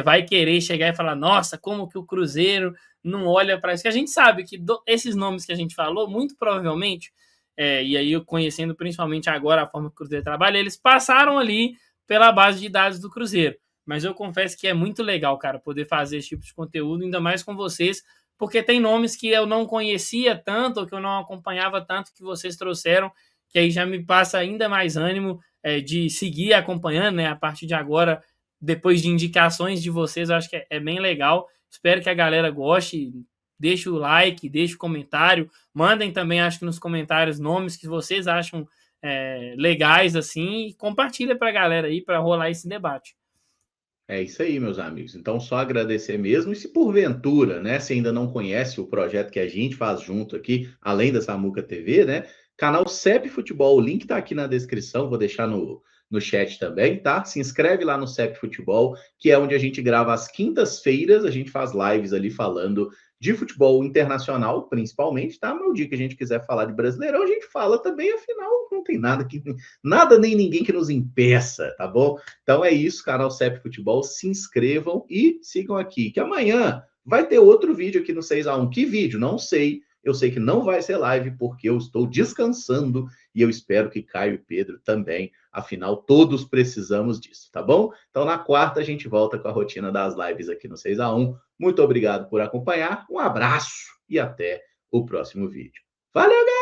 vai querer chegar e falar, nossa, como que o Cruzeiro não olha para isso, que a gente sabe que esses nomes que a gente falou, muito provavelmente, e aí eu conhecendo principalmente agora a forma que o Cruzeiro trabalha, eles passaram ali pela base de dados do Cruzeiro. Mas eu confesso que é muito legal, cara, poder fazer esse tipo de conteúdo, ainda mais com vocês, porque tem nomes que eu não conhecia tanto, ou que eu não acompanhava tanto, que vocês trouxeram, que aí já me passa ainda mais ânimo de seguir acompanhando, né? A partir de agora, depois de indicações de vocês, eu acho que é bem legal. Espero que a galera goste. Deixe o like, deixe o comentário. Mandem também, acho que nos comentários, nomes que vocês acham legais, assim, e compartilha para a galera aí, para rolar esse debate. É isso aí, meus amigos. Então, só agradecer mesmo. E se porventura, né, se ainda não conhece o projeto que a gente faz junto aqui, além da Samuca TV, né, canal CEP Futebol, o link tá aqui na descrição, vou deixar no chat também, tá? Se inscreve lá no CEP Futebol, que é onde a gente grava às quintas-feiras, a gente faz lives ali falando de futebol internacional, principalmente, tá? Mas o dia que a gente quiser falar de Brasileirão, a gente fala também, afinal, não tem nada nem ninguém que nos impeça, tá bom? Então é isso, canal CEP Futebol, se inscrevam e sigam aqui, que amanhã vai ter outro vídeo aqui no 6x1. Que vídeo? Não sei. Eu sei que não vai ser live porque eu estou descansando e eu espero que Caio e Pedro também. Afinal, todos precisamos disso, tá bom? Então na quarta a gente volta com a rotina das lives aqui no 6x1. Muito obrigado por acompanhar, um abraço e até o próximo vídeo. Valeu, galera!